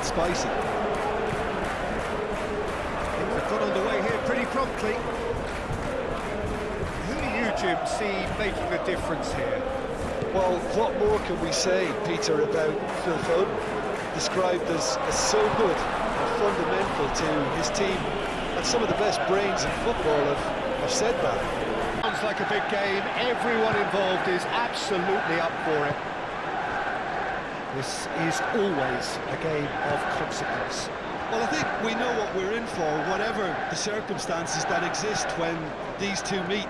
spicy. Things have got underway here pretty promptly. Who do you, Jim, see making the difference here? Well, what more can we say, Peter, about Phil Foden? Described as so good and fundamental to his team, and some of the best brains in football have said that. Sounds like a big game. Everyone involved is absolutely up for it. This is always a game of consequence. Well, I think we know what we're in for, whatever the circumstances that exist when these two meet.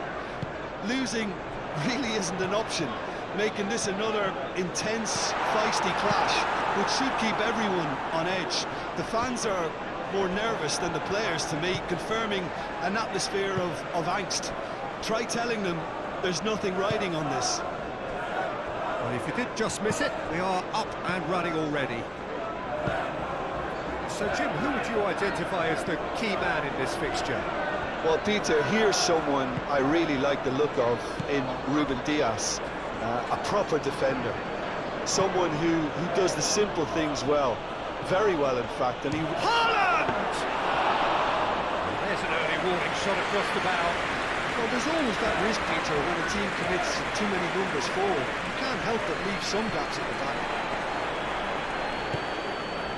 Losing really isn't an option, making this another intense, feisty clash, which should keep everyone on edge. The fans are more nervous than the players, to me, confirming an atmosphere of angst. Try telling them there's nothing riding on this. Well, if you did just miss it, we are up and running already. So, Jim, who would you identify as the key man in this fixture? Well, Peter, here's someone I really like the look of in Ruben Dias, a proper defender. Someone who does the simple things well, very well in fact, and he... Haaland! There's an early warning shot across the bow. Well, there's always that risk, Peter, when a team commits too many numbers forward. You can't help but leave some gaps at the back.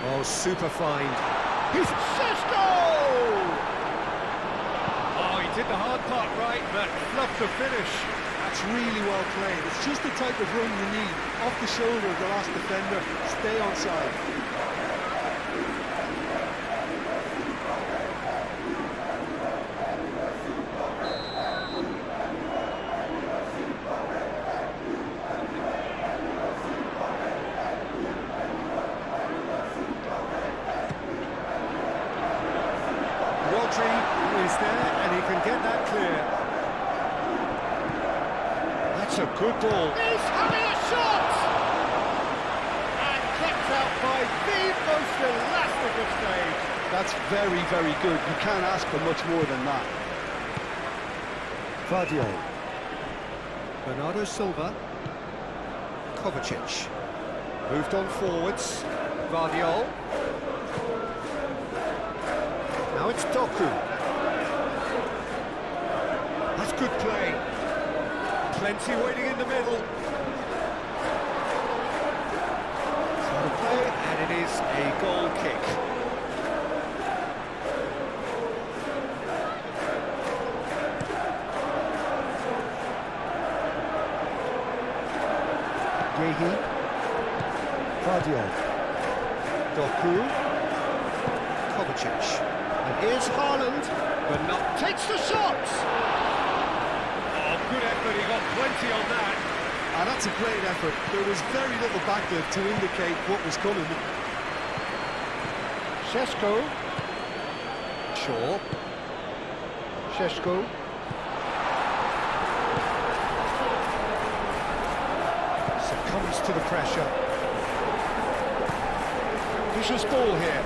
Oh, super find. He's Sesko! Oh, he did the hard part right, but fluffed the finish. That's really well played. It's just the type of run you need. Off the shoulder of the last defender, stay onside. Is there, and he can get that clear. That's a good ball. He's having a shot! And kept out by the most elastic of stage. That's very, very good. You can't ask for much more than that. Vardiol. Bernardo Silva. Kovacic. Moved on forwards. Vardiol. Now it's Doku. That's good play. Plenty waiting in the middle. So the play, and it is a goal kick. Yehi. Vardiol. Doku. Kovacic. And here's Haaland, but not takes the shot! Oh, good effort, he got plenty on that. And that's a great effort. There was very little backlift to indicate what was coming. Sesko. Shaw. Sesko. Succumbs to the pressure. Vicious ball here.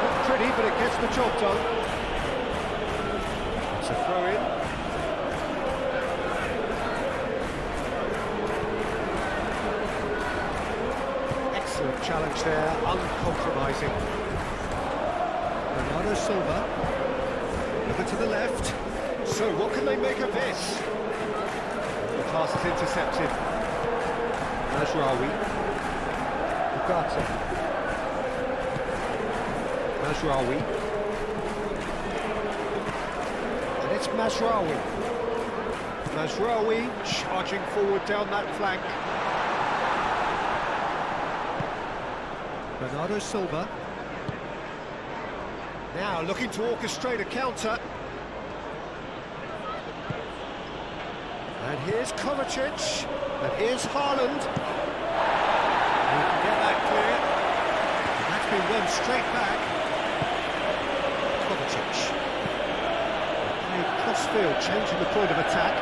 Not pretty, but it gets the job done. It's a throw-in. Excellent challenge there, uncompromising. Bernardo Silva. Over to the left. So, what can they make of this? The pass is intercepted. Mazraoui. Ugarte. Mazraoui. And it's Mazraoui. Mazraoui charging forward down that flank. Bernardo Silva. Now looking to orchestrate a counter. And here's Kovacic. And here's Haaland. He can get that clear. And that's been run straight back. Kovacic. Played cross-field, changing the point of attack.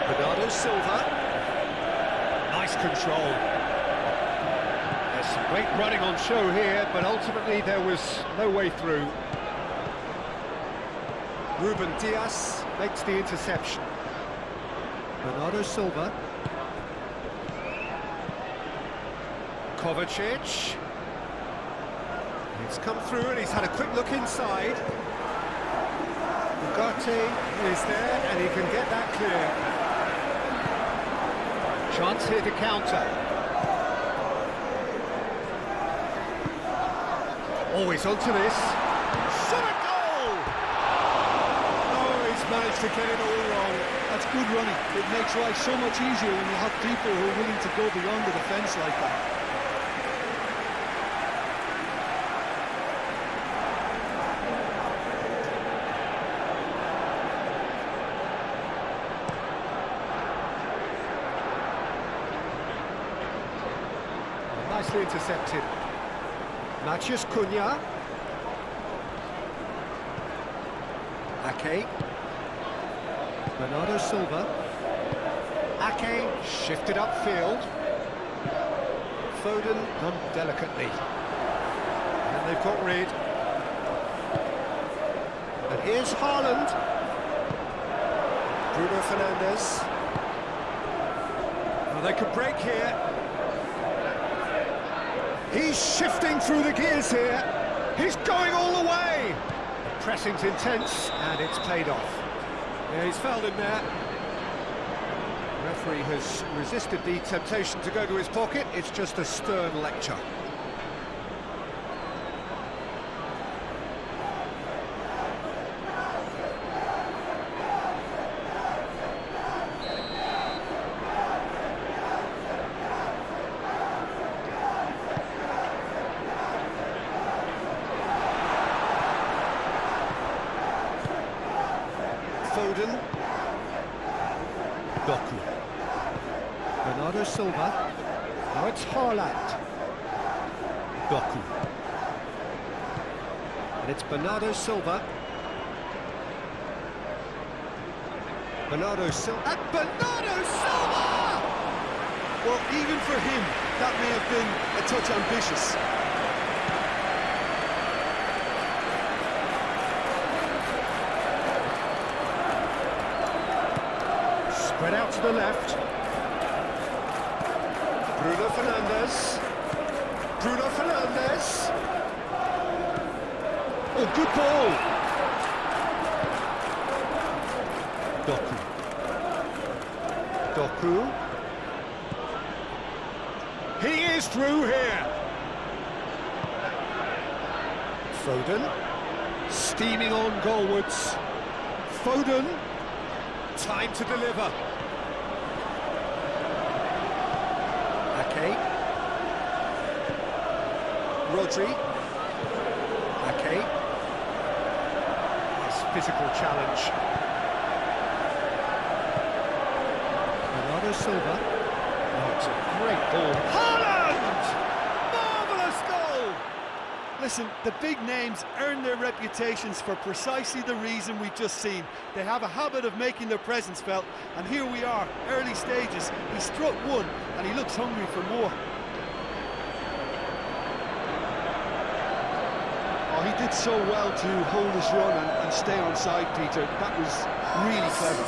Bernardo Silva. Nice control. There's some great running on show here, but ultimately there was no way through. Ruben Dias makes the interception. Bernardo Silva. Kovacic. It's come through and he's had a quick look inside. Ugarte is there and he can get that clear. Chance here to counter. Always onto this. Shot a goal! Oh, he's managed to get it all wrong. That's good running. It makes life so much easier when you have people who are willing to go beyond the defence like that. Nicely intercepted. Matches Cunha. Ake. Bernardo Silva. Ake shifted upfield. Foden done delicately. And they've got rid. And here's Haaland. Bruno Fernandes. Well, they could break here. He's shifting through the gears here. He's going all the way. The pressing's intense, and it's paid off. Yeah, he's fouled him there. The referee has resisted the temptation to go to his pocket. It's just a stern lecture. Foden. Doku. Bernardo Silva. Now it's Haaland. Doku. And it's Bernardo Silva. Bernardo Silva. And Bernardo Silva! Well, even for him, that may have been a touch ambitious. Spread out to the left. Bruno Fernandes. Bruno Fernandes. Oh, good ball. Doku. Doku. He is through here. Foden. Steaming on goalwards. Foden. Time to deliver. Ake. Rodri. Ake. Nice physical challenge. Bernardo Silva. Oh, it's a great ball. Haaland! Marvellous goal! Listen, the big names earn their reputations for precisely the reason we've just seen. They have a habit of making their presence felt, and here we are, early stages. He struck one, and he looks hungry for more. Oh, he did so well to hold his run and stay on side, Peter. That was really clever.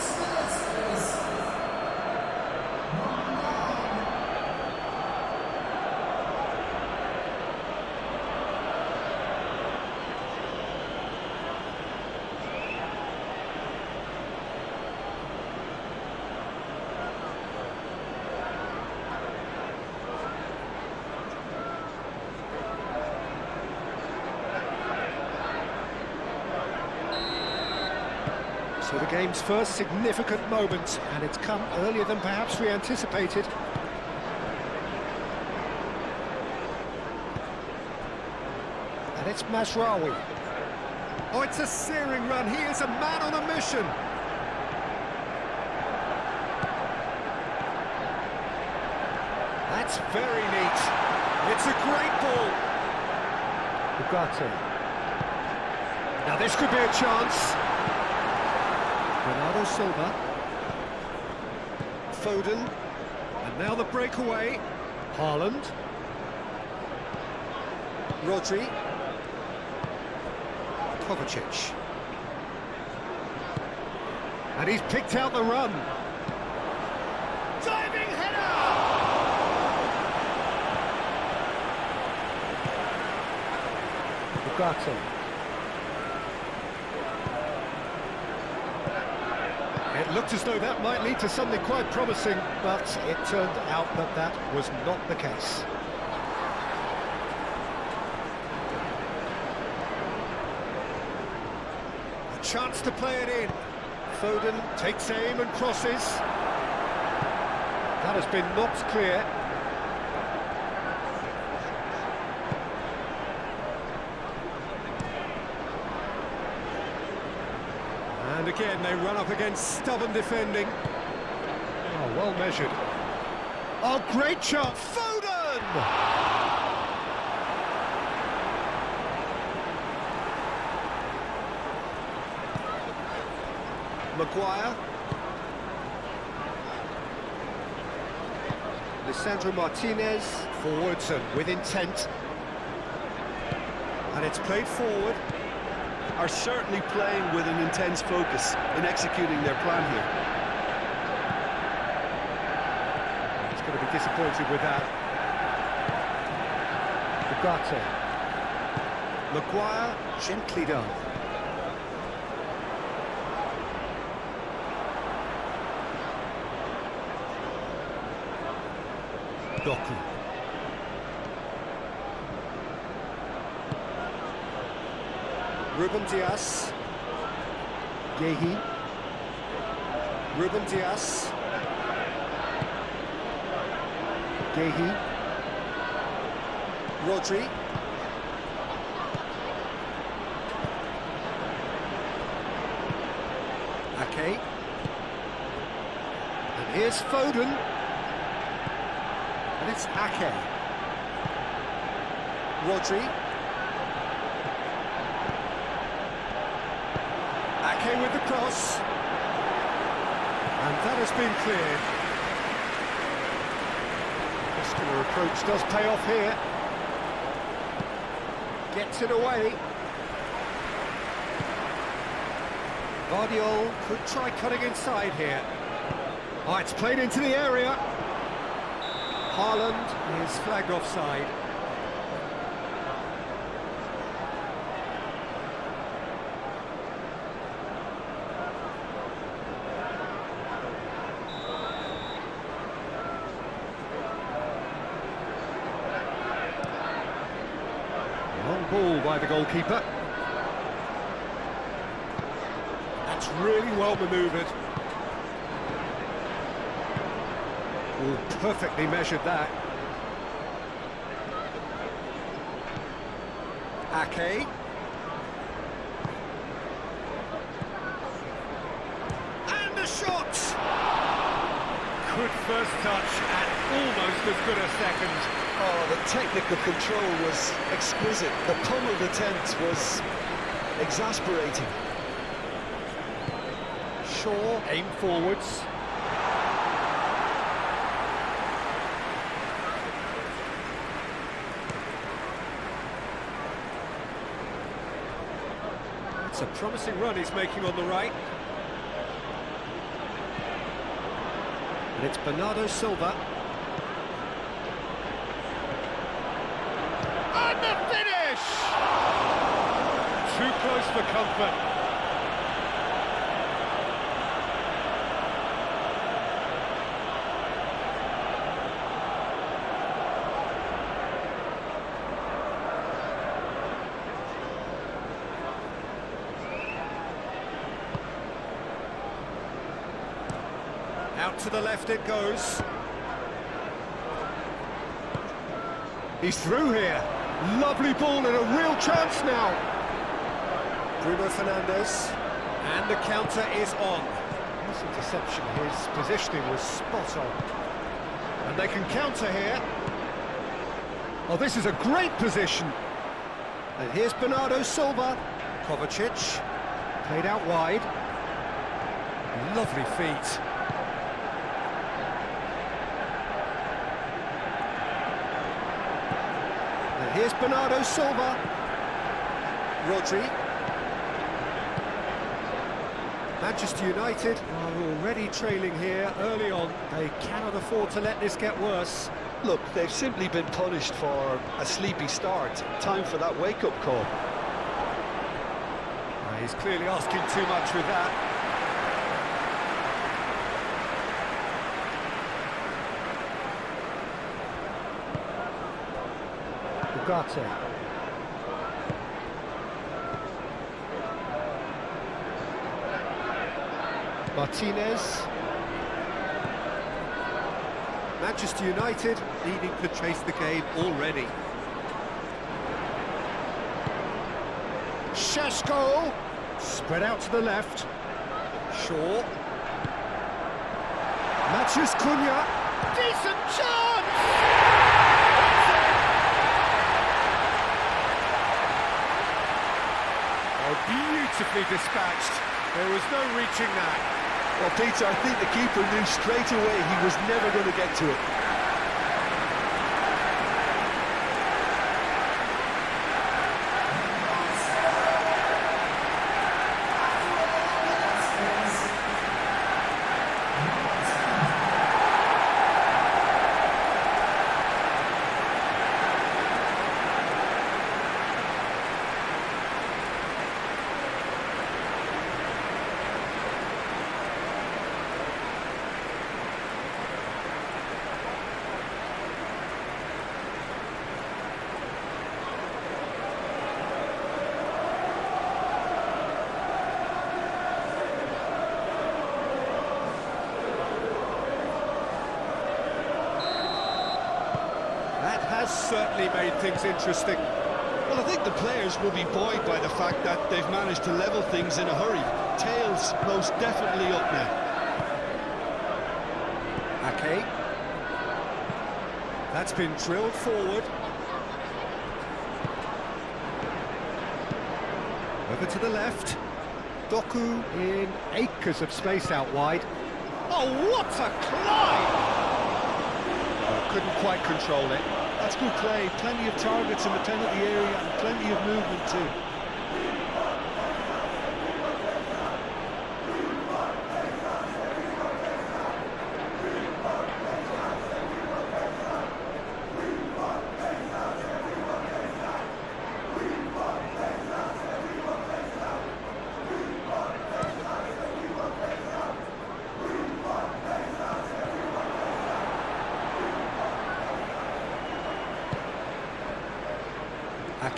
So the game's first significant moment, and it's come earlier than perhaps we anticipated. And it's Mazraoui. Oh, it's a searing run. He is a man on a mission. That's very neat. It's a great ball. Ugarte. Now this could be a chance. Bernardo Silva. Foden. And now the breakaway. Haaland. Rodri. Kovacic. And he's picked out the run. Diving header! Ugarte. It looked as though that might lead to something quite promising, but it turned out that that was not the case. A chance to play it in. Foden takes aim and crosses. That has been knocked clear. And again, they run up against stubborn defending. Oh, well measured. Oh, great shot! Foden! Maguire. Lisandro Martinez. Forwards and with intent. And it's played forward. Are certainly playing with an intense focus in executing their plan here. He's going to be disappointed with that. Ugarte. Maguire, gently done. Doku. Ruben Dias. Yehi. Ruben Dias. Yehi. Rodri. Ake. And here's Foden. And it's Ake. Rodri. Ake with the cross. And that has been cleared. Muscular approach does pay off here. Gets it away. Guardiola could try cutting inside here. Oh, it's played into the area. Haaland is flagged offside. Long ball by the goalkeeper. That's really well manoeuvred. Oh, perfectly measured that. Ake. And the shot! Good first touch and almost as good a second. Oh, the technical control was exquisite. The pummeled attempt was exasperating. Shaw, aim forwards. It's a promising run he's making on the right. And it's Bernardo Silva. And the finish! Too close for comfort. Out to the left it goes. He's through here. Lovely ball and a real chance now. Bruno Fernandes. And the counter is on. This interception, his positioning was spot on. And they can counter here. Oh, this is a great position. And here's Bernardo Silva. Kovacic. Played out wide. Lovely feet. Here's Bernardo Silva. Rodri. Manchester United are already trailing here early on. They cannot afford to let this get worse. Look, they've simply been punished for a sleepy start. Time for that wake-up call. He's clearly asking too much with that. Ugarte. Martinez. Manchester United needing to chase the game already. Šeško. Spread out to the left. Shaw. Matches Cunha. Decent chance! Oh, beautifully dispatched. There was no reaching that. Well, Peter, I think the keeper knew straight away he was never going to get to it. Certainly made things interesting. Well, I think the players will be buoyed by the fact that they've managed to level things in a hurry. Tails most definitely up now. Ake. That's been drilled forward. Over to the left. Doku in acres of space out wide. Oh, what a climb! Oh, couldn't quite control it. That's good play, plenty of targets in the penalty area and plenty of movement too.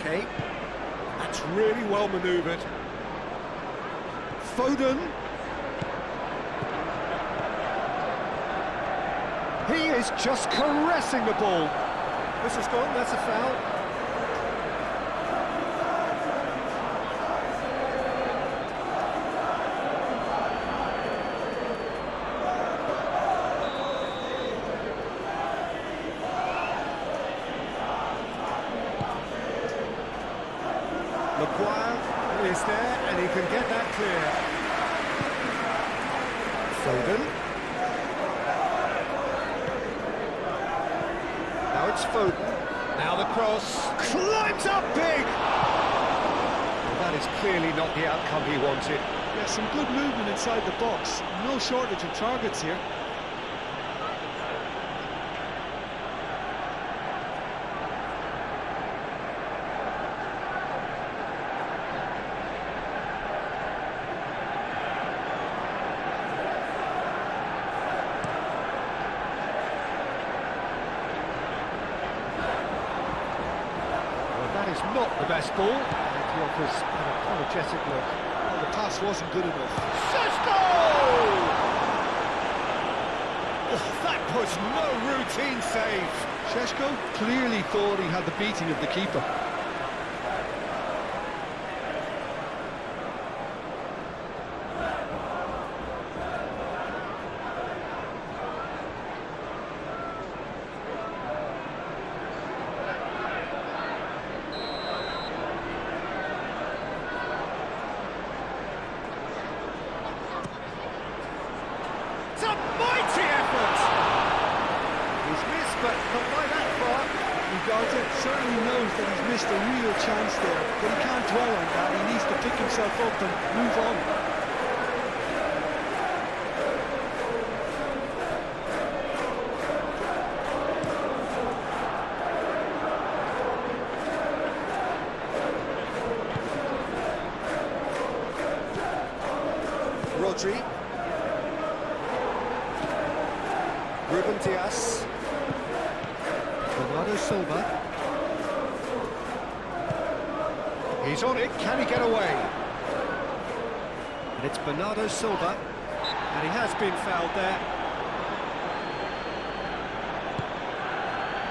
Ake. That's really well manoeuvred. Foden. He is just caressing the ball. This has gone, that's a foul. Maguire is there, and he can get that clear. Foden. Now it's Foden. Now the cross. Climbs up big! Well, that is clearly not the outcome he wanted. Yeah, some good movement inside the box. No shortage of targets here. It's not the best ball, and he offers an apologetic look. Well, the pass wasn't good enough. Šeško! Oh, that was no routine save. Šeško clearly thought he had the beating of the keeper. It's a mighty effort! He's missed, but not by that far. Ugarte certainly knows that he's missed a real chance there, but he can't dwell on that. He needs to pick himself up and move on. Rodri. Ruben Dias. Bernardo Silva. He's on it, can he get away? And it's Bernardo Silva, and he has been fouled there.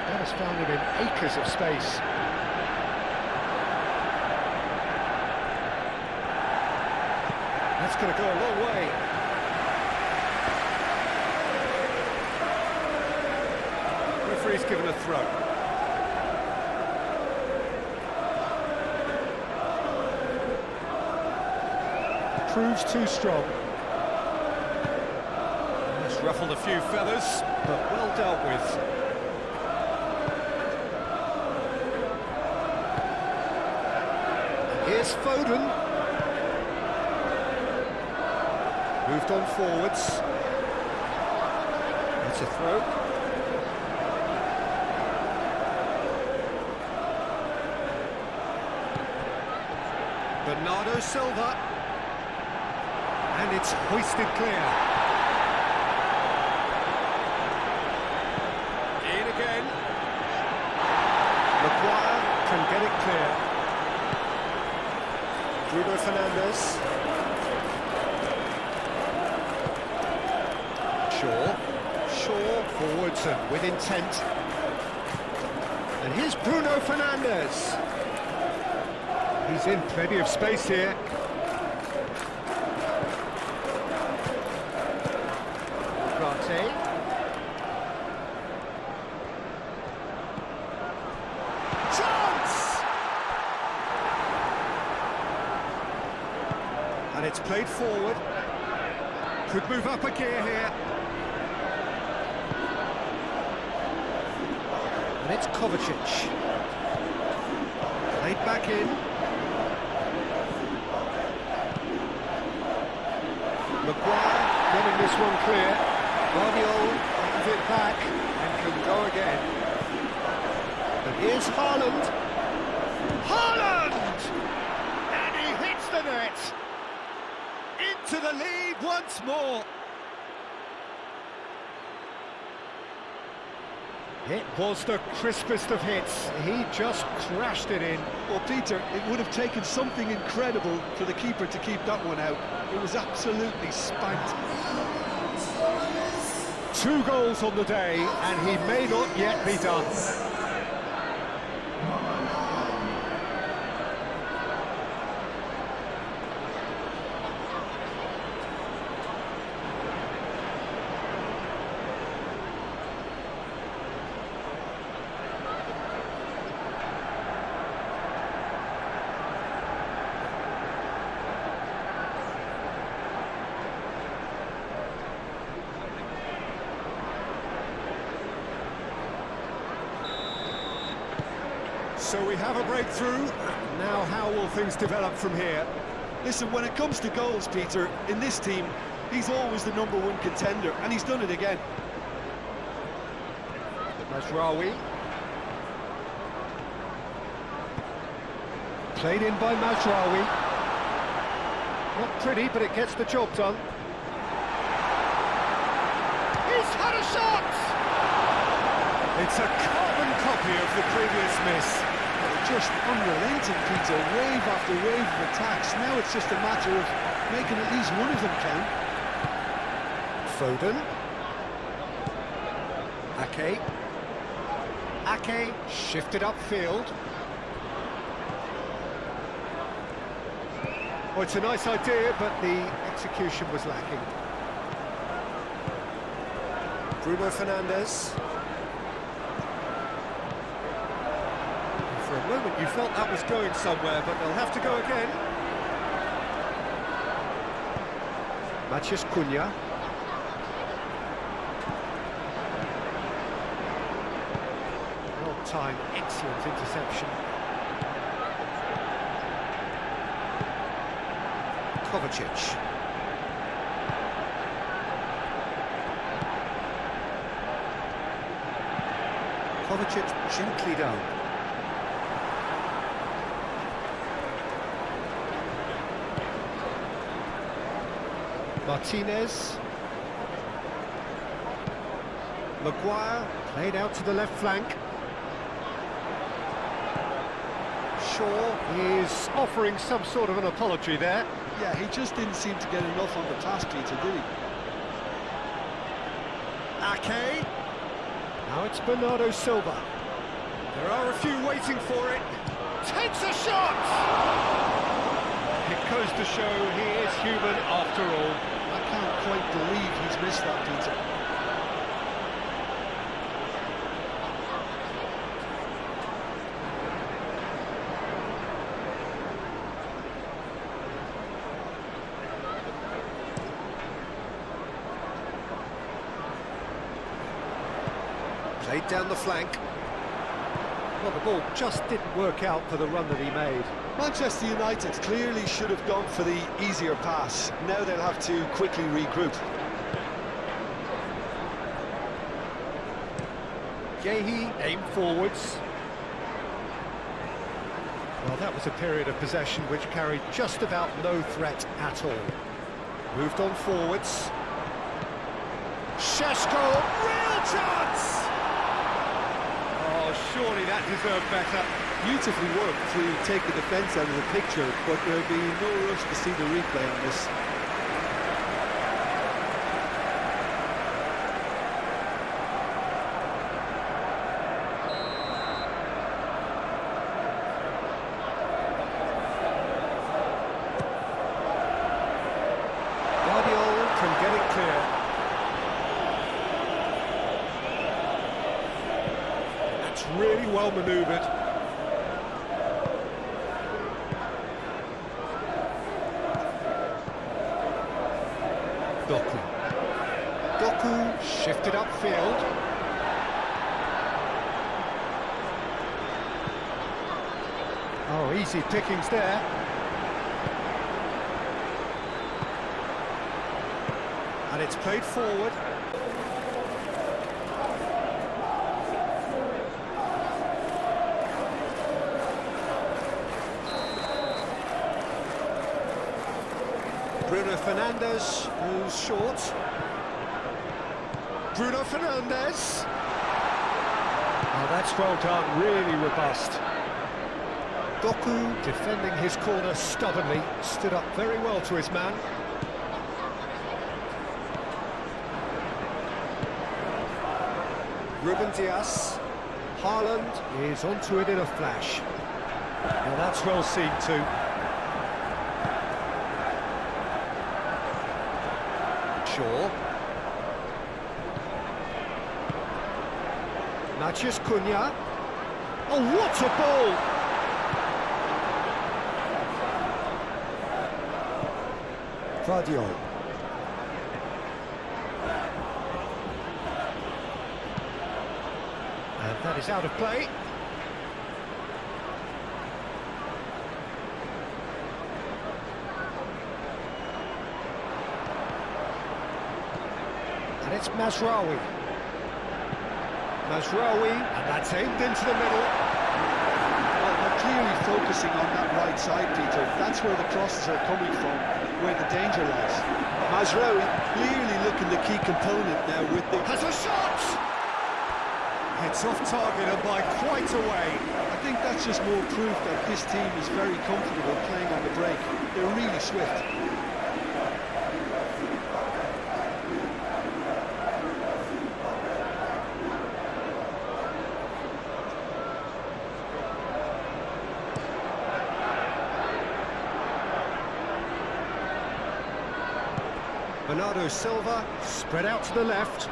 That has found him in acres of space. That's going to go a long way. Referee's given a throw. Proves too strong. It's ruffled a few feathers, but well dealt with. And here's Foden. Moved on forwards. That's a throw. Bernardo Silva. And it's hoisted clear. In again. Maguire can get it clear. Bruno Fernandes. Shaw forwards and with intent. And here's Bruno Fernandes. He's in plenty of space here. Chance! And it's played forward. Could move up a gear here. And it's Kovacic. Played back in. Maguire getting this one clear. Guardiola has it back and can go again. And here's Haaland. Haaland! And he hits the net. Into the lead once more. It was the crispest of hits. He just crashed it in. Well, Peter, it would have taken something incredible for the keeper to keep that one out. It was absolutely spanked. 2 goals on the day, and he may not yet be done. So we have a breakthrough. Now how will things develop from here? Listen, when it comes to goals, Peter, in this team, he's always the #1 contender, and he's done it again. Mazraoui. Played in by Mazraoui. Not pretty, but it gets the job done. He's had a shot! It's a carbon copy of the previous miss. Just unrelenting, Peter, wave after wave of attacks. Now it's just a matter of making at least one of them count. Foden. Ake shifted upfield. Oh, it's a nice idea, but the execution was lacking. Bruno Fernandes. For a moment you felt that was going somewhere, but they'll have to go again. Cunha. Well timed, excellent interception. Kovacic. Kovacic gently down. Martinez. Maguire, played out to the left flank. Shaw is offering some sort of an apology there. Yeah, he just didn't seem to get enough on the pass, Peter, did he? Ake. Now it's Bernardo Silva. There are a few waiting for it. Takes a shot! It goes to show he is human after all. I can't quite believe he's missed that, Peter. Played down the flank. Well, the ball just didn't work out for the run that he made. Manchester United clearly should have gone for the easier pass. Now they'll have to quickly regroup. Gehi aimed forwards. Well, that was a period of possession which carried just about no threat at all. Moved on forwards. Šeško, real chance! Oh, surely that deserved better. Beautifully worked to take the defence out of the picture, but there'll be no rush to see the replay on this. Guardiola can get it clear. That's really well manoeuvred. Doku shifted upfield. Oh, easy pickings there. And it's played forward. Bruno Fernandes goes short. Bruno Fernandes. Oh, that's well done, really robust. Doku, defending his corner stubbornly, stood up very well to his man. Ruben Dias. Haaland is onto it in a flash. Now that's well seen too. Shaw. Matches Cunha. Oh, what a ball! Vadio. And that is out of play. And it's Mazraoui. Mazraoui, and that's aimed into the middle. Well, they're clearly focusing on that right side, Peter. That's where the crosses are coming from, where the danger lies. Mazraoui clearly looking the key component now with the... Has a shot! It's off target and by quite a way. I think that's just more proof that this team is very comfortable playing on the break. They're really swift. Bernardo Silva, spread out to the left.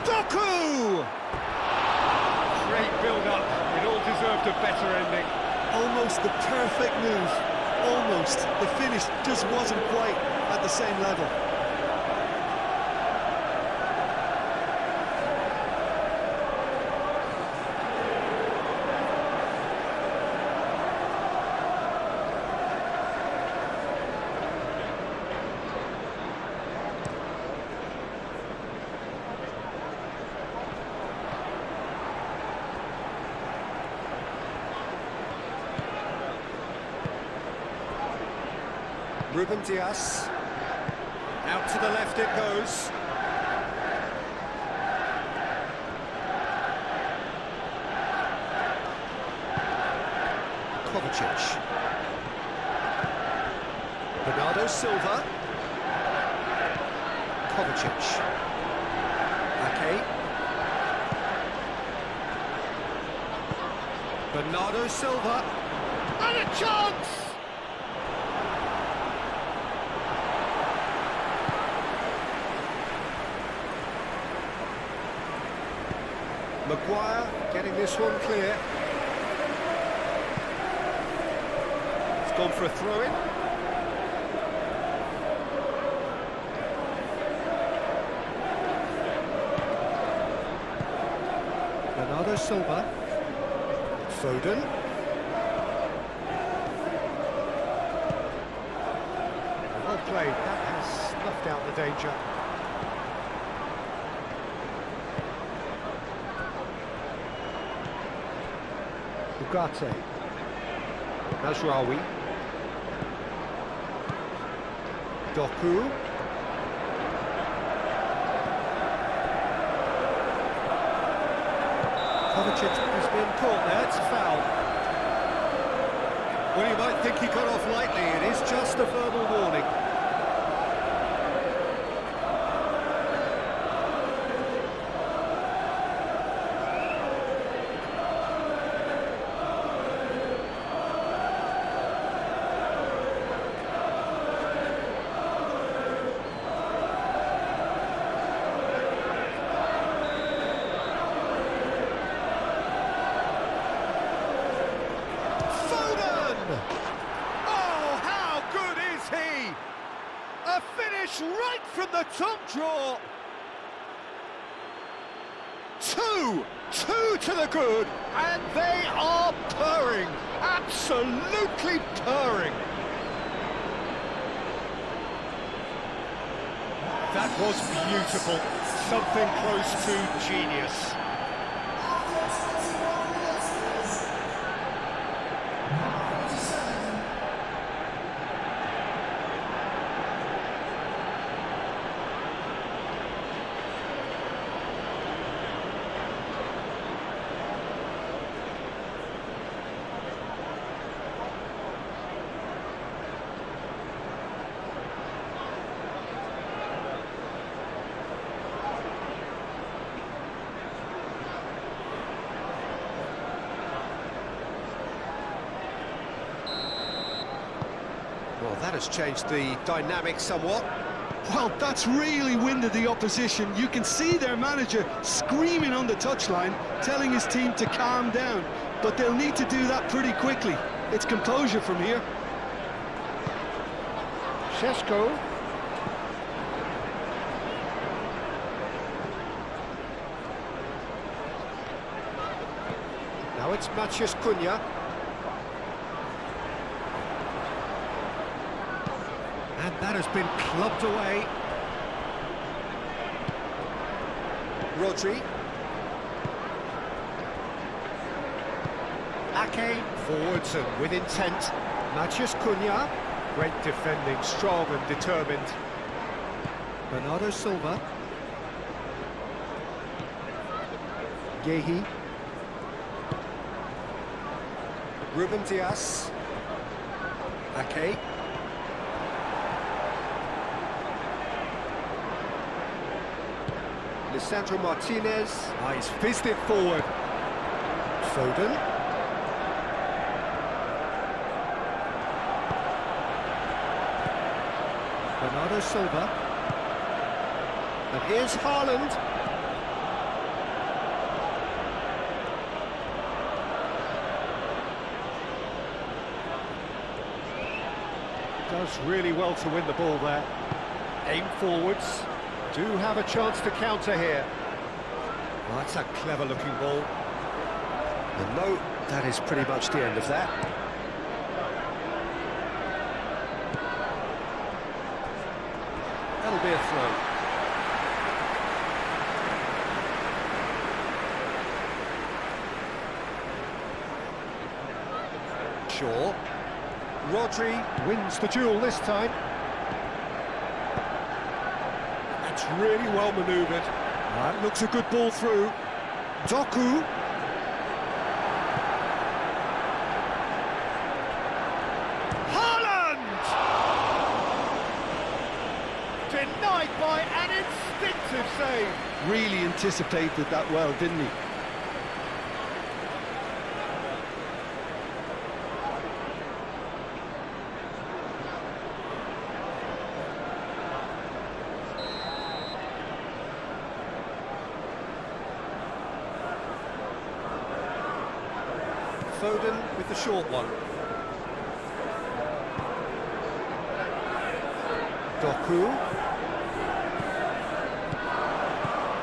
Doku! Great build-up. It all deserved a better ending. Almost the perfect move. Almost. The finish just wasn't quite at the same level. Ruben Dias. Out to the left it goes. Kovacic. Bernardo Silva. Kovacic. Ake. Bernardo Silva. And a chance! Maguire getting this one clear. It's gone for a throw-in. Bernardo Silva. Foden. Well played, that has snuffed out the danger. Ugarte. Mazraoui. Doku. Kovacic has been caught there, it's a foul. Well, you might think he got off lightly, it is just a verbal warning. Oh, how good is he? A finish right from the top draw. Two to the good, and they are purring, absolutely purring. That was beautiful, something close to genius. Well, that has changed the dynamic somewhat. Well, that's really winded the opposition. You can see their manager screaming on the touchline, telling his team to calm down. But they'll need to do that pretty quickly. It's composure from here. Šeško. Now it's Maciej Cunha. And that has been clubbed away. Rodri. Ake forwards and with intent. Maciej Cunha. Great defending, strong and determined. Bernardo Silva. Gehi. Ruben Dias. Ake. Lisandro Martinez. Ah, he's fizzed it forward. Foden. Bernardo Silva. And here's Haaland. Does really well to win the ball there. Aim forwards. Do have a chance to counter here. Well, that's a clever-looking ball. And no, that is pretty much the end of that. That'll be a throw. Shaw. Rodri wins the duel this time. That's really well manoeuvred. That looks a good ball through. Doku. Haaland! Denied by an instinctive save. Really anticipated that well, didn't he? Foden with the short one. Doku.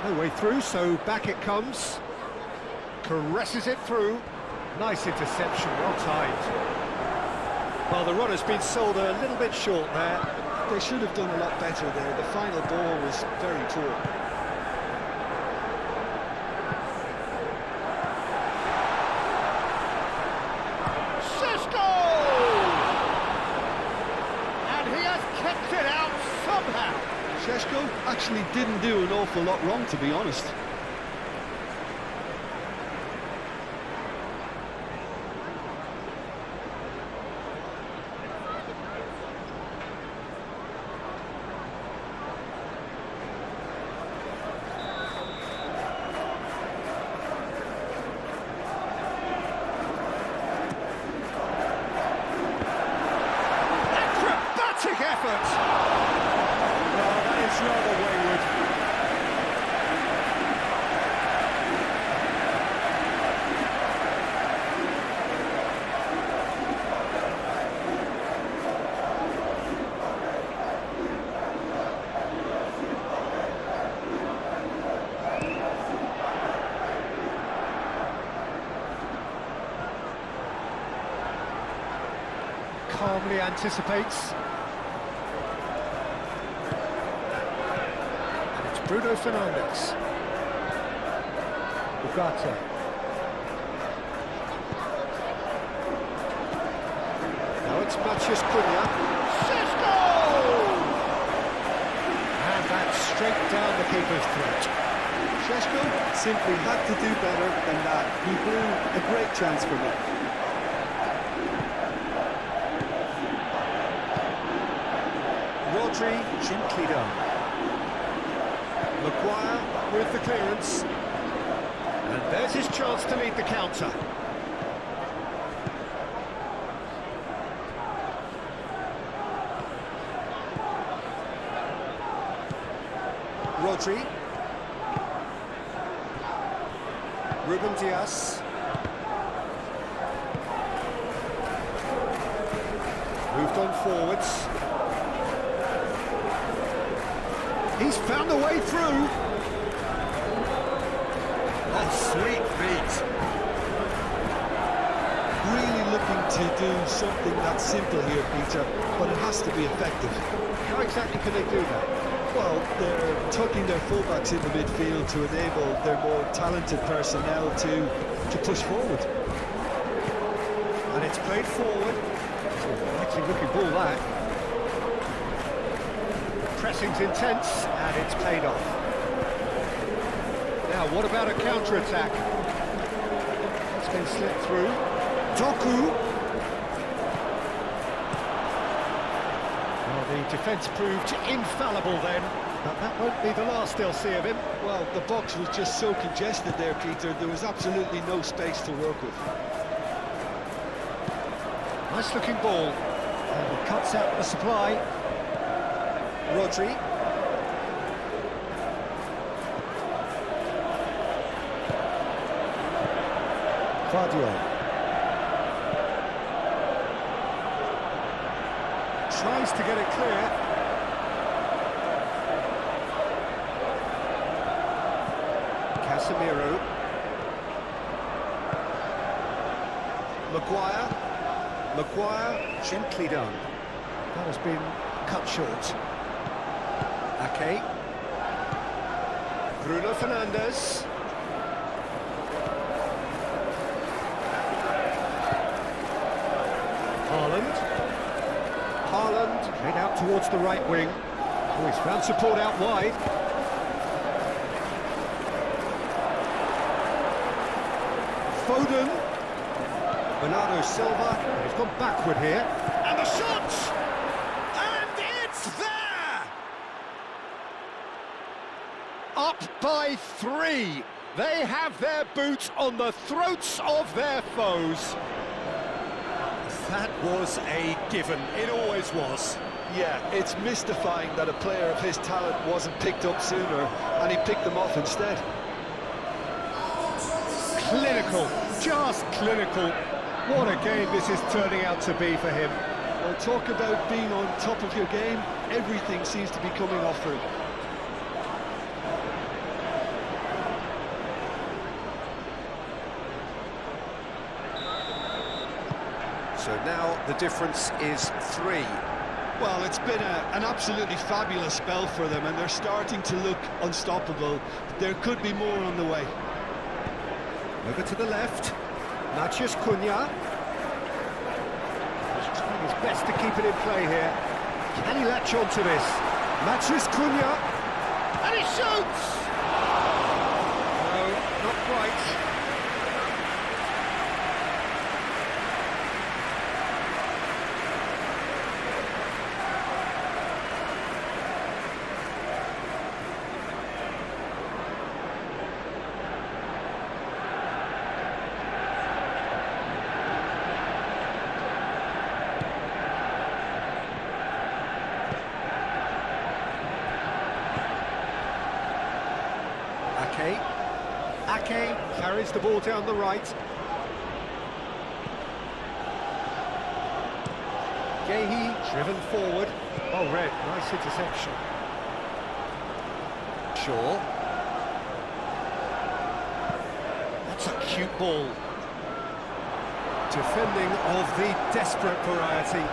No way through, so back it comes. Caresses it through. Nice interception, well timed. Well, the runner's been sold a little bit short there. They should have done a lot better there. The final ball was very poor. Actually didn't do an awful lot wrong, to be honest. Acrobatic effort! Rather wayward. Calmly anticipates. Bruno Fernandes. Ugarte. Now it's Matheus Cunha. Cisco! And that's straight down the keeper's throat. Šeško simply had to do better than that. He blew a great chance for them. Rodri, gently done. Maguire with the clearance, and there's his chance to lead the counter. Rodri, Ruben Dias, moved on forwards. He's found a way through. Oh, sweet feet. Really looking to do something that's simple here, Peter, but it has to be effective. How exactly can they do that? Well, they're tucking their fullbacks in the midfield to enable their more talented personnel to push forward. And it's played forward. It's a likely looking ball, that. Pressing's intense, and it's paid off. Now, what about a counter-attack? It's been slipped through. Doku. Well, the defence proved infallible then, but that won't be the last they'll see of him. Well, the box was just so congested there, Peter. There was absolutely no space to work with. Nice-looking ball. And he cuts out the supply. Rodri. Guardiola. Tries to get it clear. Casemiro. Maguire, gently done. That has been cut short. Ake. Bruno Fernandes. Haaland played out towards the right wing. Oh, he's found support out wide. Foden. Bernardo Silva. He's gone backward here. And the shot! And it's there! Up by 3. They have their boots on the throats of their foes. That was a given. It always was. Yeah, it's mystifying that a player of his talent wasn't picked up sooner, and he picked them off instead. Clinical, just clinical. What a game this is turning out to be for him. Well, talk about being on top of your game. Everything seems to be coming off for him. So now the difference is 3. Well, it's been an absolutely fabulous spell for them, and they're starting to look unstoppable. There could be more on the way. Over to the left. Cunha. He's trying his best to keep it in play here. Can he latch on to this? Cunha. And he shoots! No, not quite. Ake carries the ball down the right. Gehi driven forward. Oh, Red, nice interception. Shaw. That's a cute ball. Defending of the desperate variety.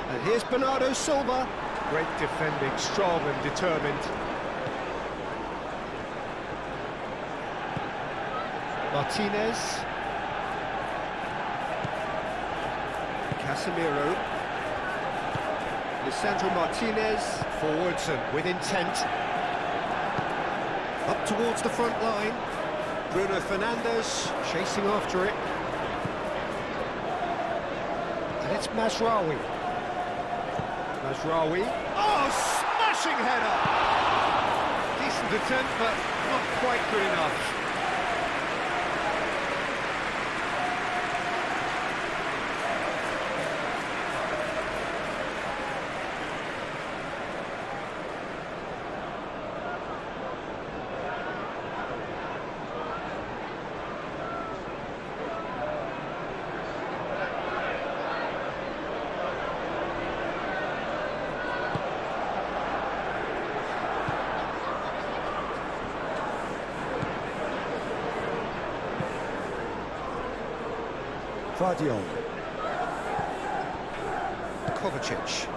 And here's Bernardo Silva. Great defending, strong and determined. Martinez. Casemiro. Lisandro Martinez. Forwards and with intent. Up towards the front line. Bruno Fernandes chasing after it. And it's Mazraoui. Oh, smashing header! Decent attempt, but not quite good enough. Vardiol. Kovacic.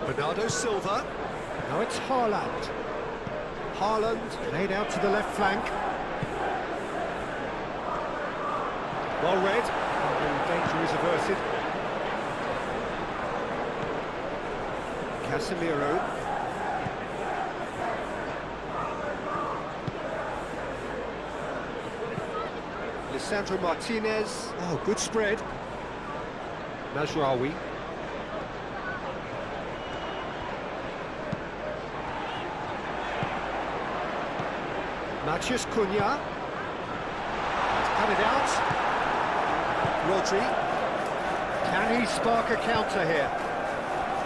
Bernardo Silva. Now it's Haaland. Haaland laid out to the left flank. Well read. The danger is averted. Casemiro. Lisandro Martinez. Oh, good spread. Mazraoui. Cunha. He's cut it out. Rodri. Can he spark a counter here?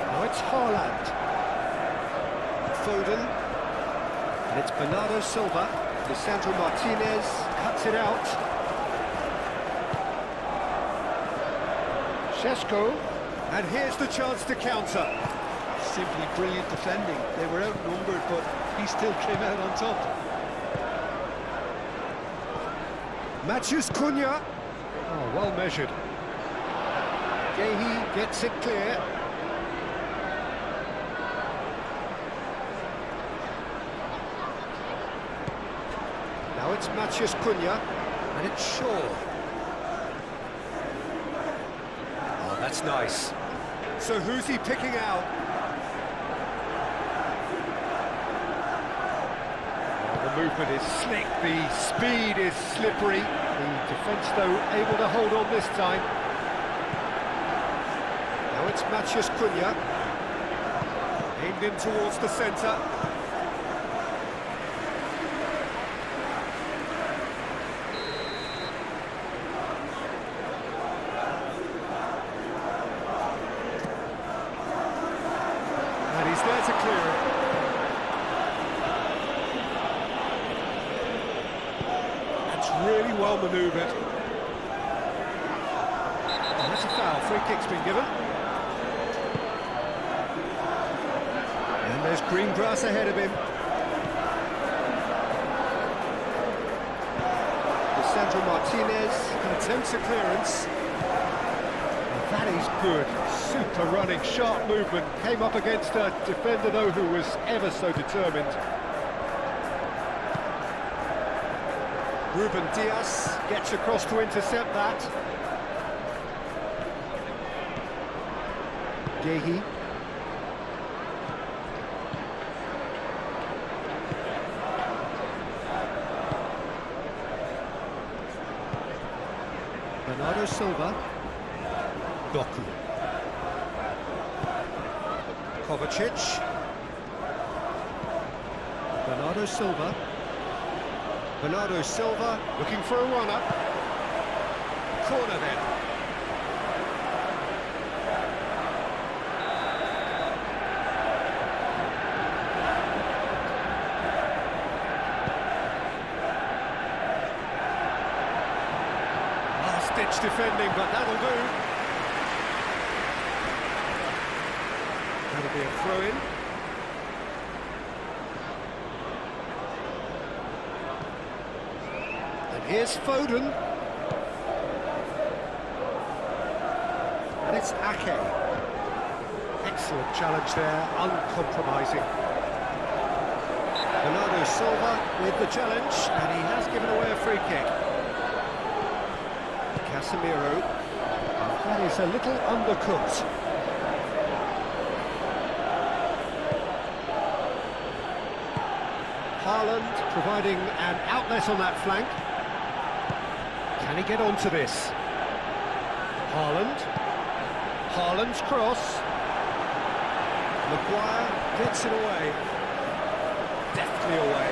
Now it's Haaland. Foden. And it's Bernardo Silva. Lisandro Martinez cuts it out. Sesko, and here's the chance to counter. Simply brilliant defending. They were outnumbered, but he still came out on top. Cunha. Oh, well measured. Gehi gets it clear. Now it's Cunha, and it's Shaw. That's nice. So who's he picking out? movement is slick, the speed is slippery. The defence, though, able to hold on this time. Now it's Matheus Cunha. Aimed in towards the centre. And he's there to clear it. That's really well manoeuvred. And that's a foul. Free kick's been given. And there's green grass ahead of him. Sandro Martinez attempts a clearance. And that is good. Super running, sharp movement. Came up against a defender, though, who was ever so determined. Ruben Dias gets across to intercept that. Gehi. Bernardo Silva. Doku. Kovacic. Bernardo Silva. Bernardo Silva looking for a run-up. Corner then. Last-ditch defending, but that'll do. That'll be a throw-in. Here's Foden. And it's Ake. Excellent challenge there, uncompromising. Bernardo Silva with the challenge, and he has given away a free kick. Casemiro. That is a little undercooked. Haaland providing an outlet on that flank. Can he get onto this? Haaland. Haaland's cross. Maguire gets it away. Deftly away.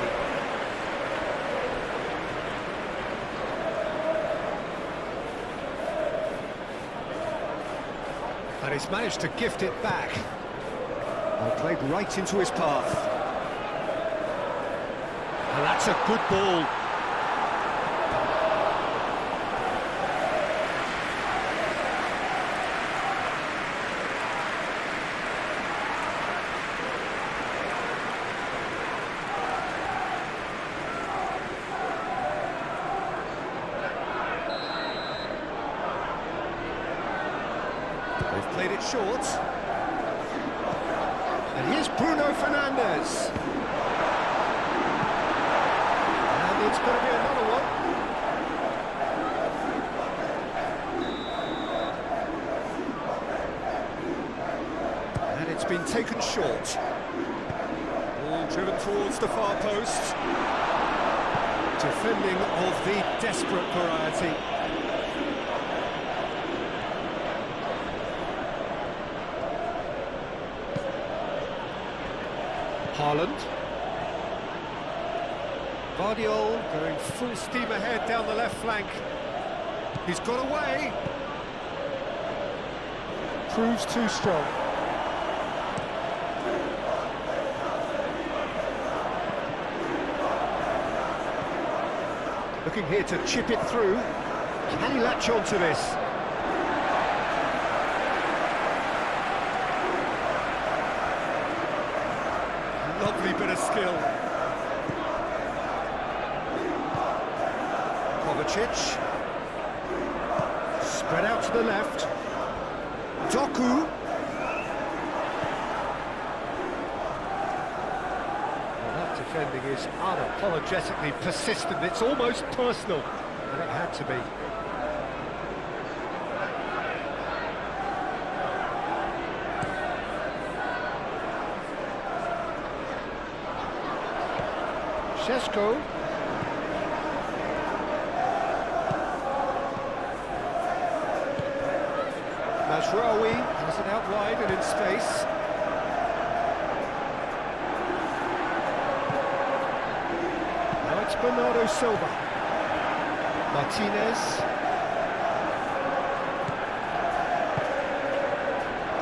And he's managed to gift it back. Well, played right into his path. And that's a good ball. They've played it short. And here's Bruno Fernandes. And it's going to be another one. And it's been taken short. Ball driven towards the far post. Defending of the desperate variety. Haaland. Vardiol going full steam ahead down the left flank. He's got away. Proves too strong. Looking here to chip it through. Can he latch onto this? Lovely bit of skill. Kovacic. Spread out to the left. Doku. Well, that defending is unapologetically persistent. It's almost personal, and it had to be. Šeško. Mazraoui has it out wide and in space. Now it's Bernardo Silva. Martinez.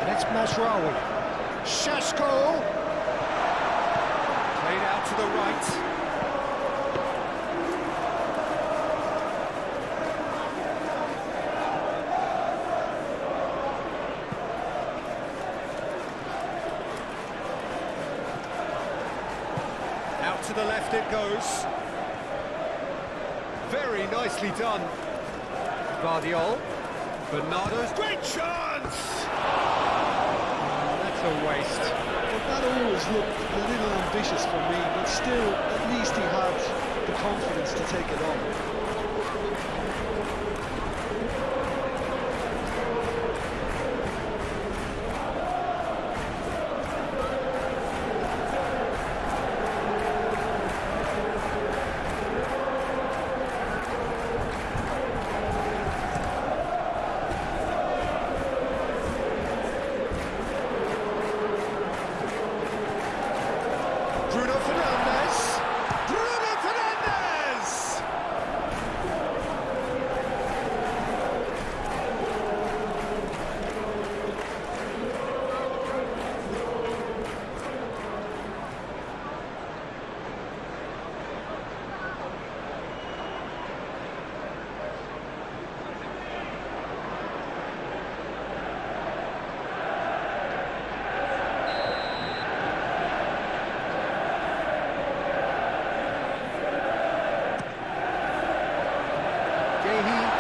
And it's Mazraoui. Šeško. Played out to the right. Out to the left it goes. Very nicely done. Guardiol. Bernardo's great chance! That's a waste. Well, that always looked a little ambitious for me, but still, at least he had the confidence to take it on.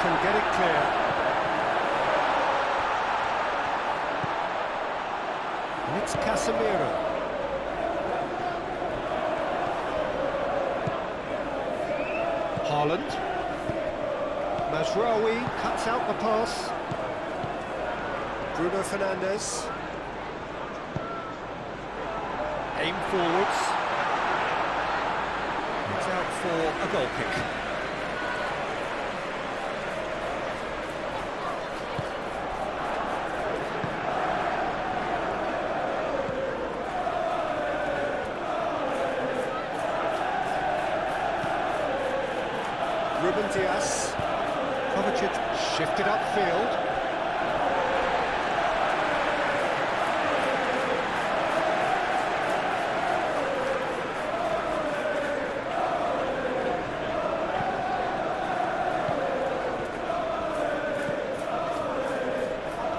Can get it clear. And it's Casemiro. Haaland. Mazraoui cuts out the pass. Bruno Fernandes. Aim forwards. It's out for a goal kick. Ruben Dias. Kovacic shifted upfield.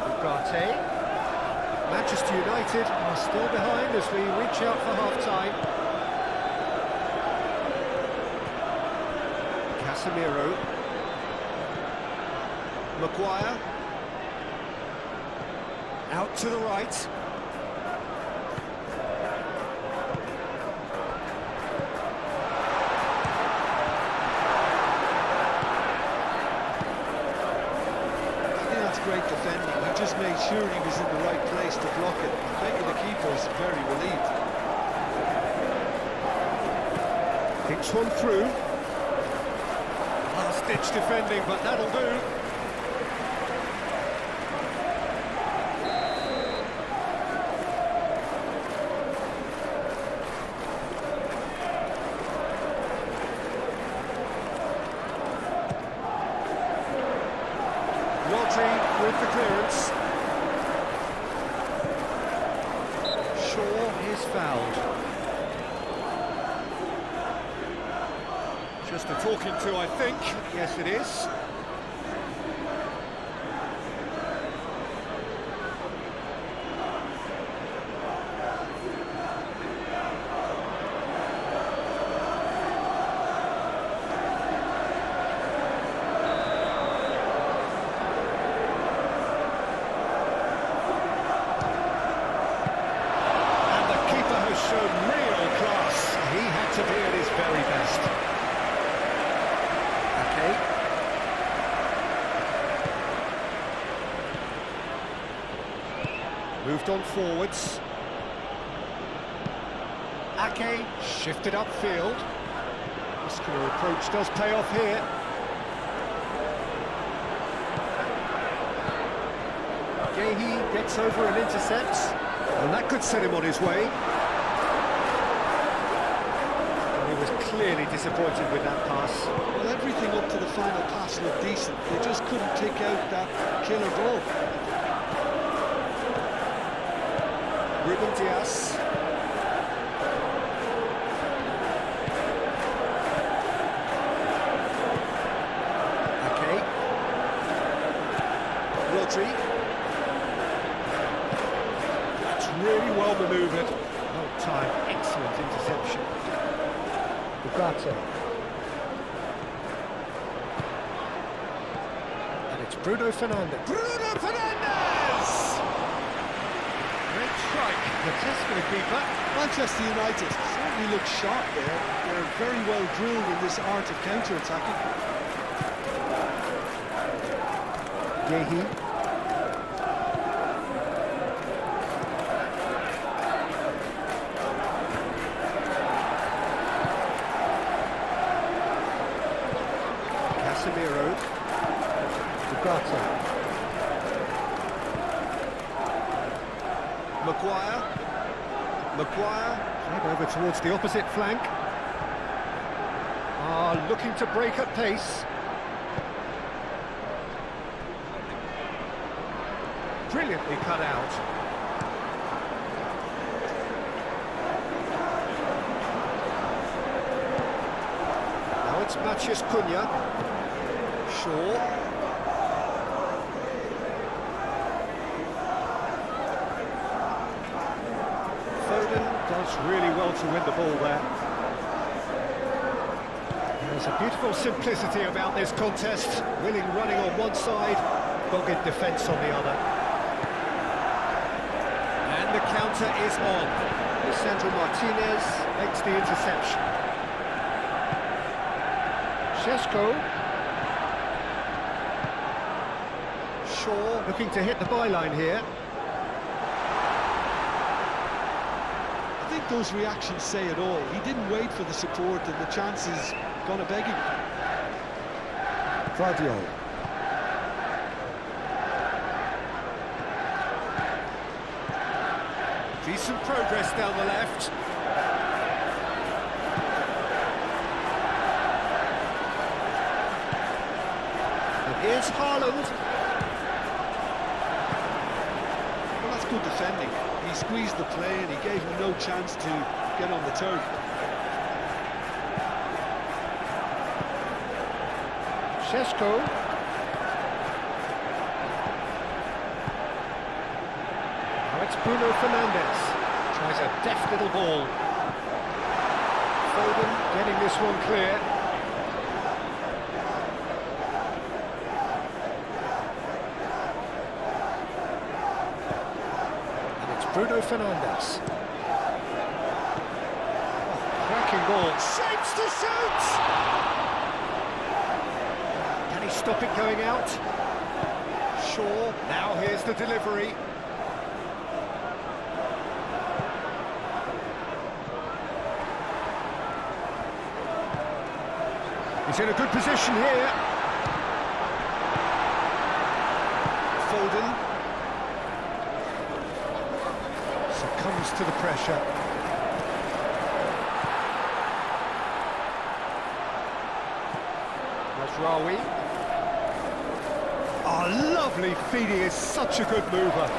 Ugarte. Manchester United are still behind as we reach out for half-time. Casemiro. Maguire. Out to the right. Great defending. He just made sure he was in the right place to block it. I think the keeper is very relieved. Kicks one through. Last-ditch defending, but that'll do. Rodri with the clearance. Shaw is fouled. Just a talking to, I think. Yes, it is. Showed real class. He had to be at his very best. Okay. Moved on forwards. Ake shifted upfield. Muscular approach does pay off here. Gehi gets over and intercepts, and that could set him on his way. And he was clearly disappointed with that pass. Well, everything up to the final pass looked decent. They just couldn't pick out that killer ball. Ruben Dias. Okay. Rodri. That's really well manoeuvred. Well timed, excellent interception. Ugarte. And it's Bruno Fernandes. Bruno Fernandes! Great strike, the test for the keeper. Manchester United certainly look sharp there. They're very well drilled in this art of counter-attacking. Gehi. Casemiro. Ugarte. Maguire, played over towards the opposite flank. Looking to break at pace. Brilliantly cut out. Now it's Matheus Cunha. Shaw. Foden does really well to win the ball there. There's a beautiful simplicity about this contest. Willing running on one side, dogged defence on the other. And the counter is on. Lisandro Martinez makes the interception. Šeško. Shaw looking to hit the byline here. I think those reactions say it all. He didn't wait for the support and the chances gonna beg him. Vardiol. Decent progress down the left. And here's Haaland. Well, that's good defending. He squeezed the play and he gave him no chance to get on the turn. Šeško. Now it's Bruno Fernandes. Tries a deft little ball. Foden getting this one clear. And it's Bruno Fernandes. Cracking ball. Shapes to shoot! Stop it going out. Shaw, now here's the delivery. He's in a good position here. Foden succumbs to the pressure. Mazraoui. Oh, lovely feed, he is such a good mover.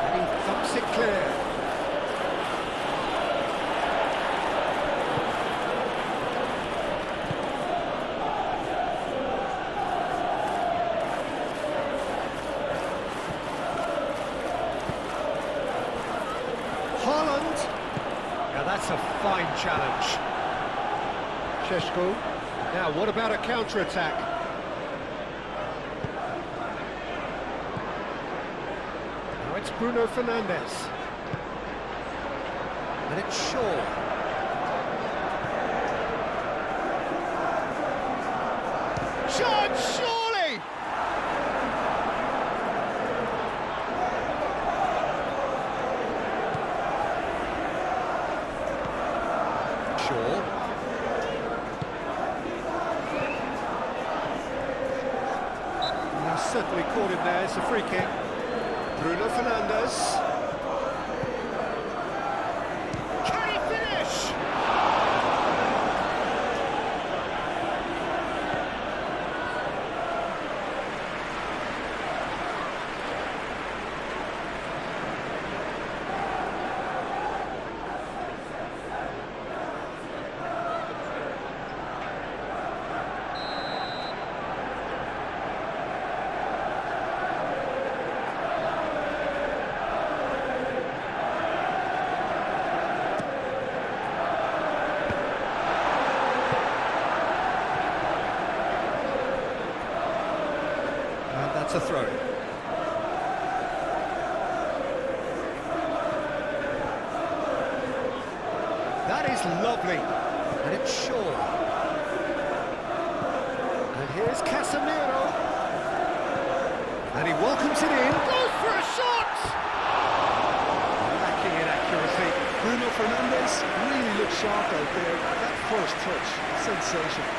And he thumps it clear. Haaland. Now that's a fine challenge. Šeško. Now, what about a counter-attack? Now it's Bruno Fernandes. And it's Shaw. Shot, surely! Shaw. He's certainly caught him there, it's a free kick. Bruno Fernandes. Can he finish? A throw. That is lovely, and it's Shaw. And here's Casemiro, and he welcomes it in. Goes for a shot. Lacking in accuracy. Bruno Fernandes really looked sharp out there. That first touch, sensational.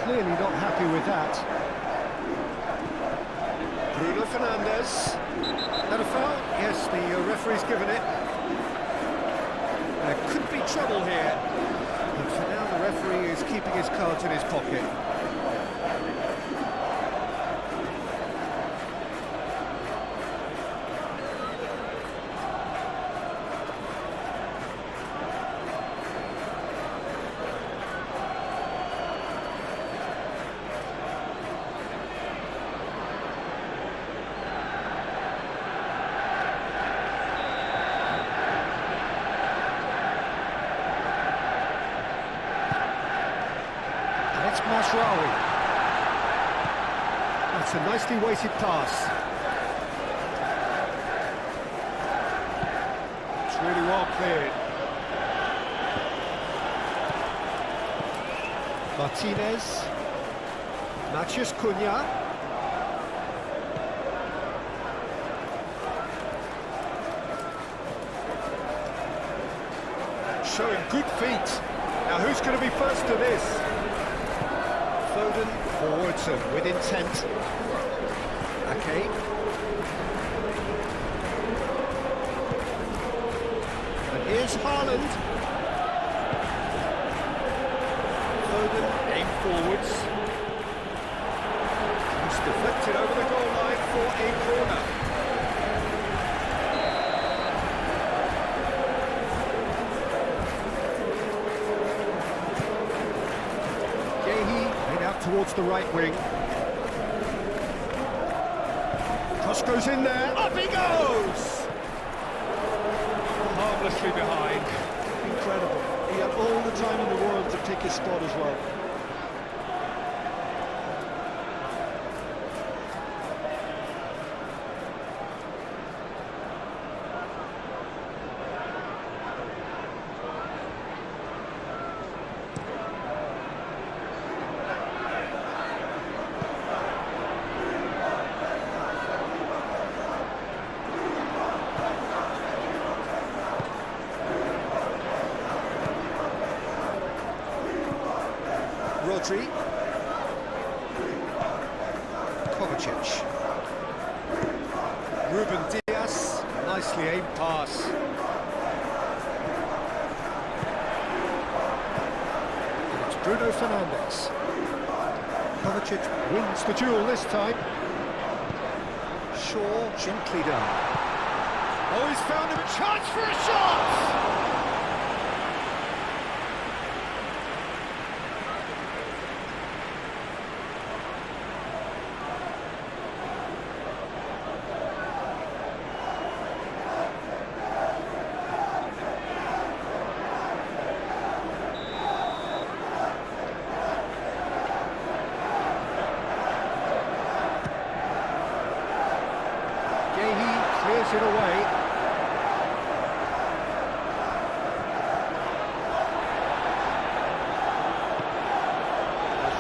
Clearly not happy with that. Bruno Fernandes. That a foul? Yes, the referee's given it. There could be trouble here. But for now, the referee is keeping his cards in his pocket. Masraoui. That's a nicely weighted pass. It's really well cleared. Martinez. Matheus Cunha. Showing good feet. Now who's going to be first to this? Foden forwards and with intent. Okay. And here's Haaland. Foden aim forwards. It's deflected over the goal line for a corner. Towards the right wing. Cross goes in there. Up he goes! Harmlessly behind. Incredible. He had all the time in the world to pick his spot as well. Rodri. Kovacic. Ruben Diaz. Nicely aimed pass. And it's Bruno Fernandes. Kovacic wins the duel this time. Shaw gently done. Oh, he's found him a chance for a shot!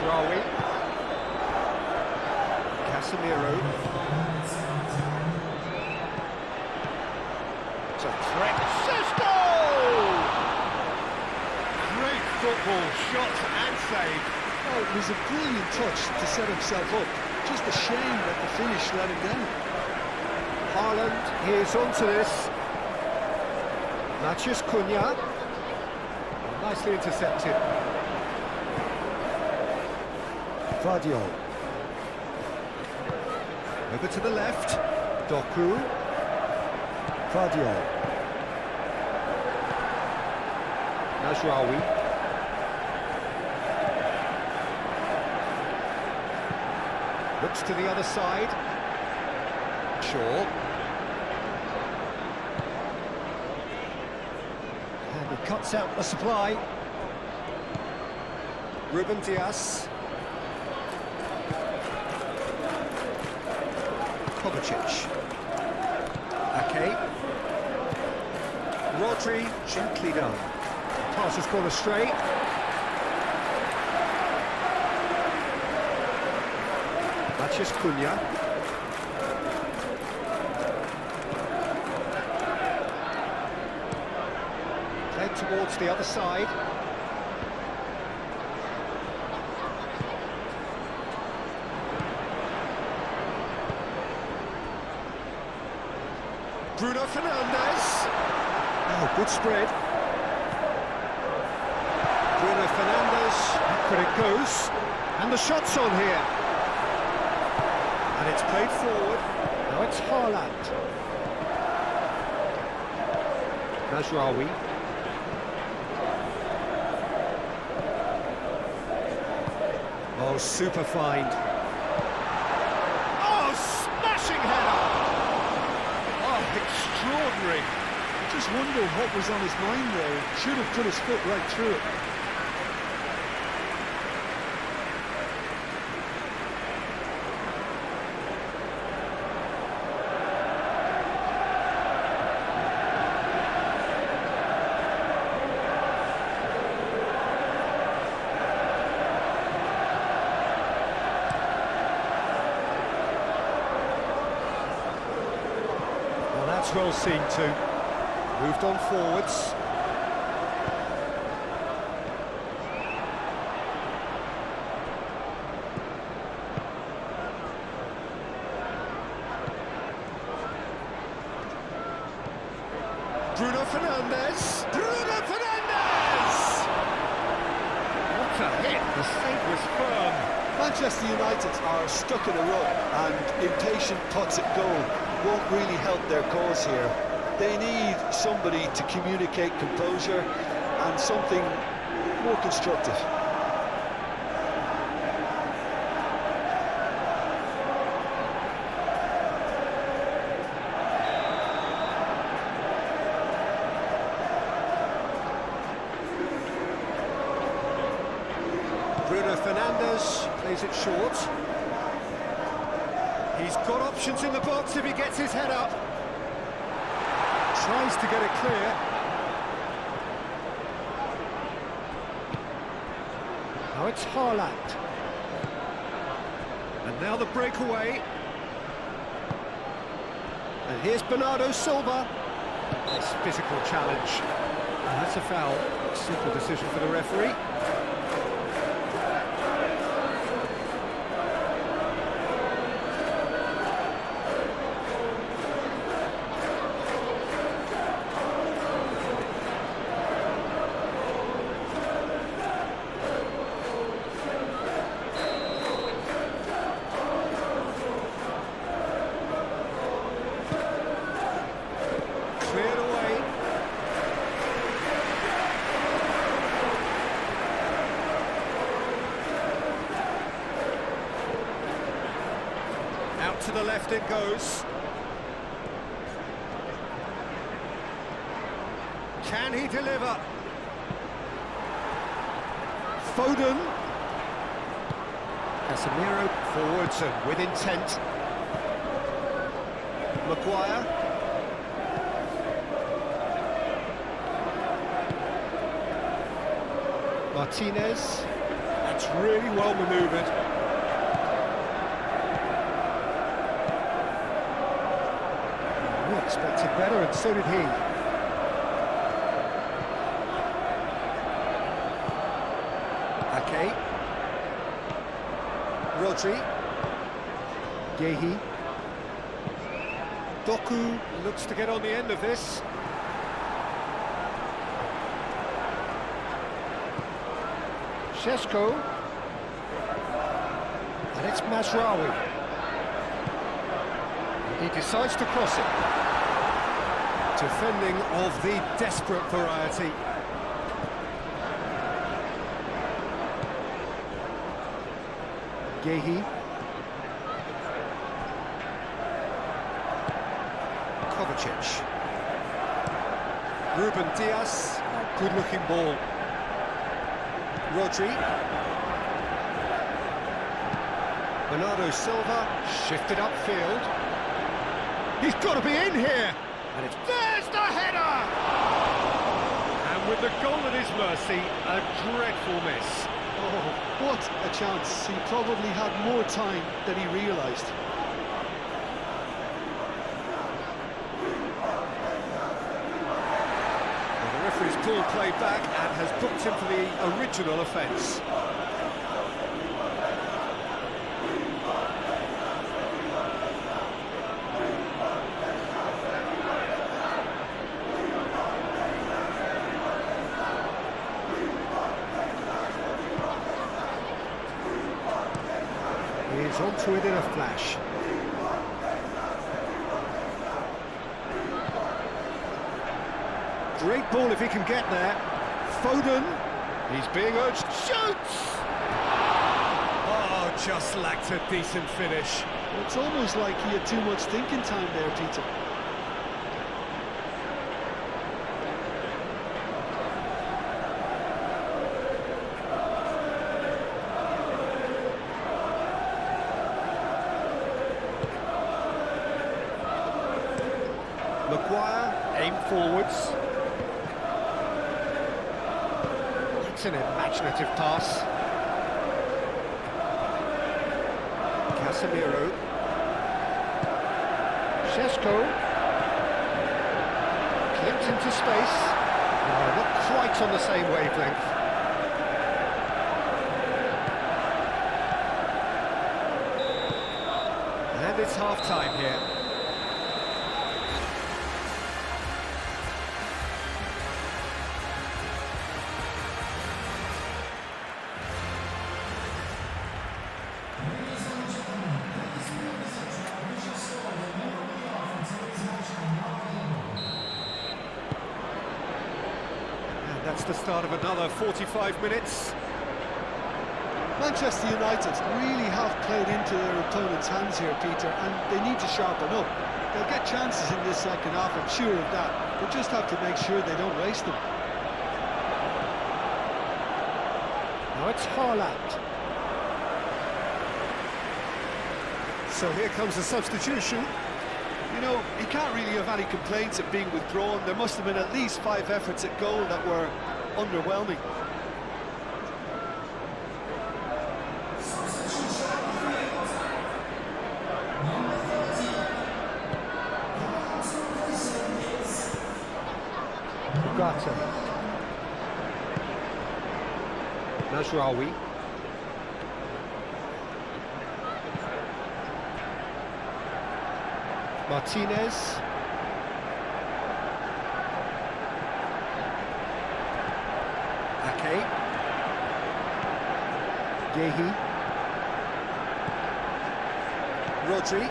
Mazraoui. Casemiro. It's a threat. Goal! Great football, shot and save. Oh, it was a brilliant touch to set himself up. Just a shame that the finish let him down. Haaland, he is onto this. Matches Cunha. Nicely intercepted. Vardiol. Over to the left. Doku. Vardiol. Mazraoui. Looks to the other side. Shaw. And he cuts out the supply. Ruben Dias. Kovacic. Ake. Rodri, gently done. Pass has gone astray. Matches Cunha. Played towards the other side. Bruno Fernandes. Oh, good spread. Bruno Fernandes, backward it goes. And the shot's on here. And it's played forward. Now it's Haaland. Mazraoui. Oh, super find. Oh, smashing header! Oh, extraordinary. I just wonder what was on his mind there. Should have put his foot right through it. That's well seen too. Moved on forwards. Bruno Fernandes. Bruno Fernandes! What a hit! The save was firm. Manchester United are stuck in a rut, and impatient puts at goal won't really help their cause here. They need somebody to communicate composure and something more constructive. Bruno Fernandes plays it short. He's got options in the box if he gets his head up. Tries to get it clear. Now it's Haaland. And now the breakaway. And here's Bernardo Silva. Nice physical challenge. And that's a foul. Simple decision for the referee. Cleared away. Out to the left it goes. Can he deliver? Foden. Casemiro forwards and with intent. Maguire. Martinez. That's really well manoeuvred. We expected better, and so did he. Okay. Rodri. Gehi. Doku looks to get on the end of this. Šeško. And it's Mazraoui. He decides to cross it. Defending of the desperate variety. Gehi. Kovacic. Ruben Dias, a good-looking ball. Rodri. Bernardo Silva, shifted upfield. He's got to be in here! And there's the header! And with the goal at his mercy, a dreadful miss. Oh, what a chance. He probably had more time than he realised. The referee's pulled play back and has booked him for the original offence. He's onto it in a flash. Great ball if he can get there. Foden, he's being urged, shoots! Oh, just lacked a decent finish. It's almost like he had too much thinking time there, Peter. Maguire, aim forwards. It's an imaginative pass. Casemiro. Šeško. Clipped into space. No, not quite on the same wavelength. And it's half-time here. That's the start of another 45 minutes. Manchester United really have played into their opponent's hands here, Peter, and they need to sharpen up. They'll get chances in this second half, I'm sure of that. They just have to make sure they don't waste them. Now it's Haaland. So here comes a substitution. You know, he can't really have any complaints at being withdrawn. There must have been at least 5 efforts at goal that were underwhelming. Ugarte. Mazraoui. Martinez. Ake. Gehi. Rodri.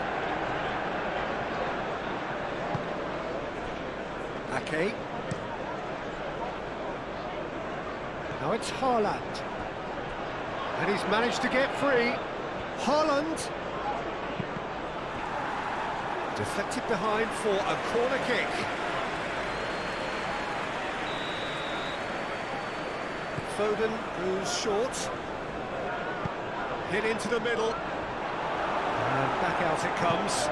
Ake. Now it's Haaland. And he's managed to get free. Haaland. Deflected behind for a corner kick. Foden moves short. Hit into the middle. And back out it comes.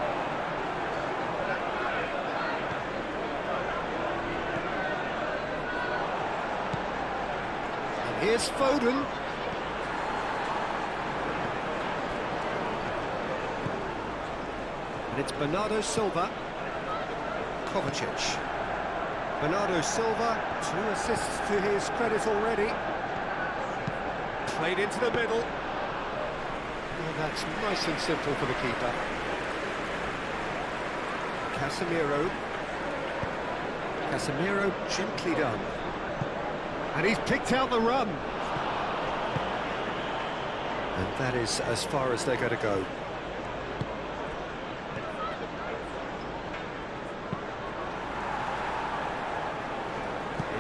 And here's Foden. And it's Bernardo Silva. Kovacic. Bernardo Silva, 2 assists to his credit already. Played into the middle. Oh, that's nice and simple for the keeper. Casemiro. Casemiro gently done. And he's picked out the run. And that is as far as they're going to go.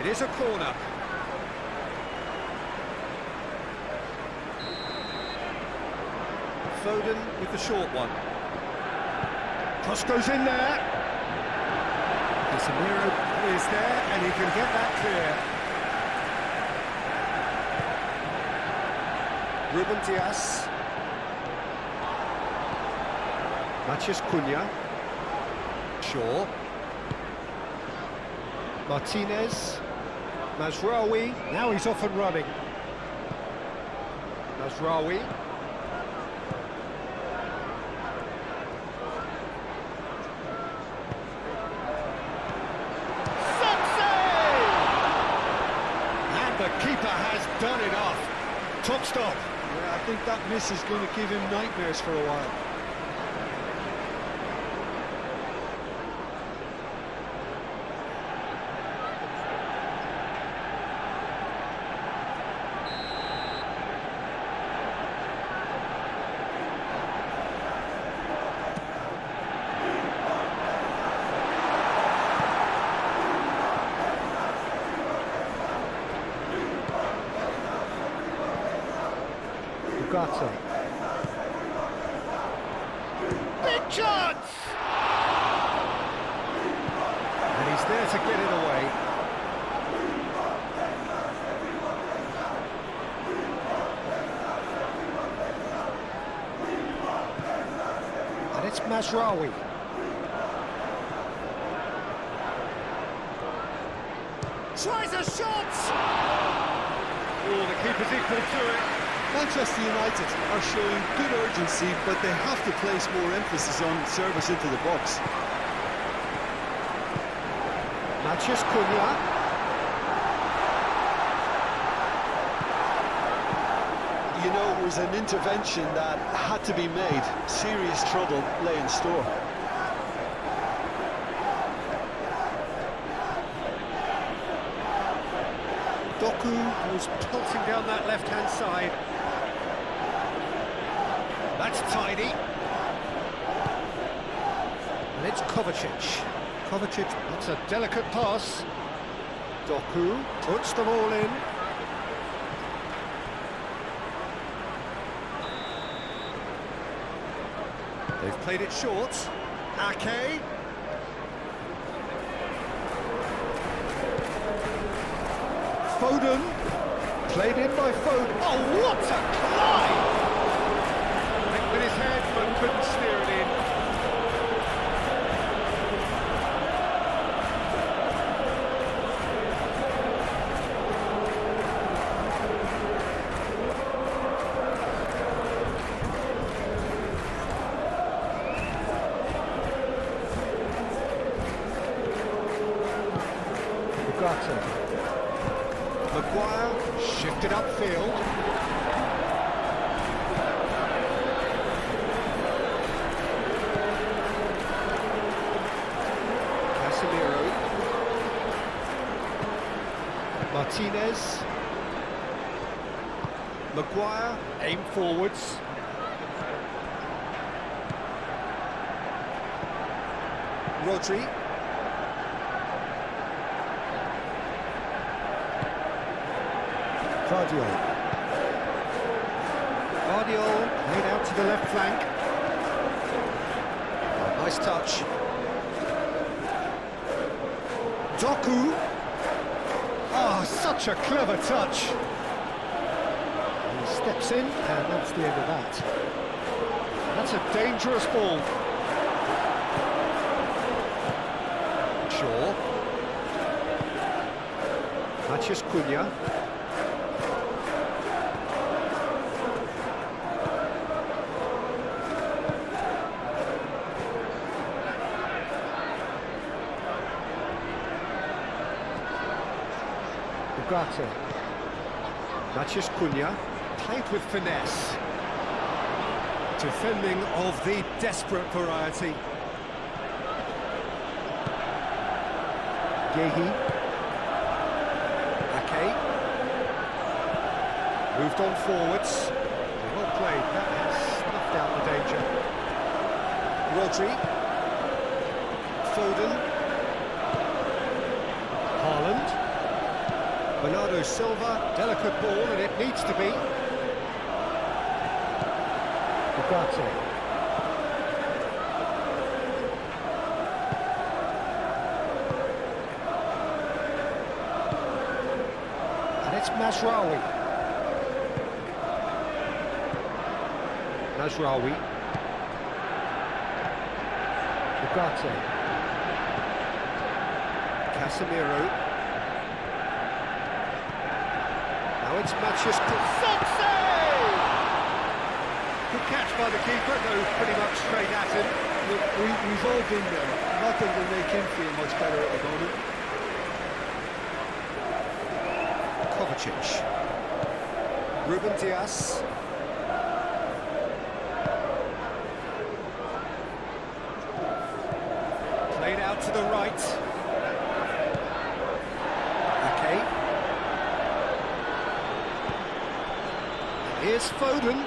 It is a corner. Foden with the short one. Cross goes in there. Casemiro is there, and he can get that clear. Ruben Dias. Mathias Cunha. Shaw. Martinez. Mazraoui. Now he's off and running. Mazraoui. The keeper has done it off. Top stop. Yeah, I think that miss is going to give him nightmares for a while. Big chance! And he's there to get it away. And it's Mazraoui. Tries a shot! Oh, the keeper's equal to it. Manchester United are showing good urgency, but they have to place more emphasis on service into the box. Mathias Cunha. You know, it was an intervention that had to be made. Serious trouble lay in store. Doku was pelting down that left-hand side. That's tidy. And it's Kovacic. Kovacic, that's a delicate pass. Doku puts them all in. They've played it short. Ake. Foden. Played in by Foden. Oh, what a climb! With his head, but couldn't steer it in. Maguire shifted upfield. Casemiro. Martinez. Maguire, aim forwards. Rodri. Guardiol laid out to the left flank. Oh, nice touch. Doku. Oh, such a clever touch. He steps in, and that's the end of that. That's a dangerous ball. Shaw. Mathias Cunha. Ugarte. Matches Cunha, played with finesse. Defending of the desperate variety. Gehi. Ake. Moved on forwards. Well played, that has snuffed out the danger. Rodri. Foden. Haaland. Bernardo Silva, delicate ball, and it needs to be. Ugarte. And it's Mazraoui. Mazraoui. Ugarte. Casemiro. Now it's Matches Cunha. Good catch by the keeper, though pretty much straight at him. Look, we've all been there. Not that will make him feel much better at the moment. Kovacic. Ruben Dias. Played out to the right. Okay. Here's Foden.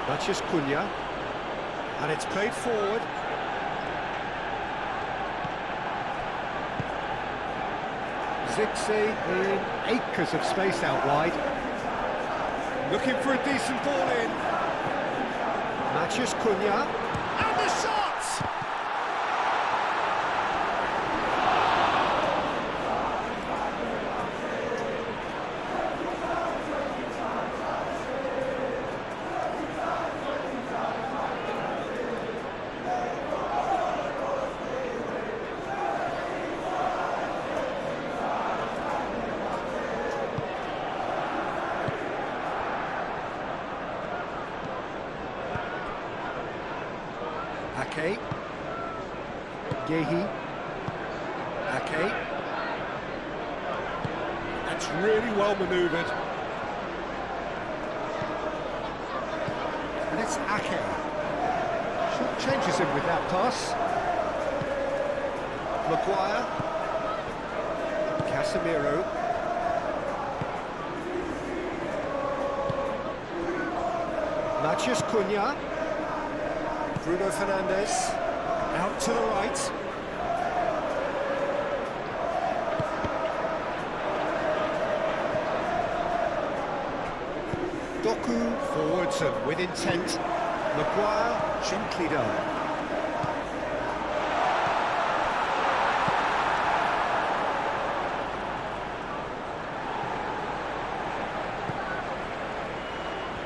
Matches Cunha, and it's played forward. Zirkzee in acres of space out wide. Looking for a decent ball in. Matches Cunha, and the shot! Ake. Gehi. Ake. That's really well manoeuvred. And it's Ake. Short changes him with that pass. Maguire. Casemiro. Matches Cunha. Bruno Fernandes, out to the right. Doku forwards and with intent. Maguire, gently done.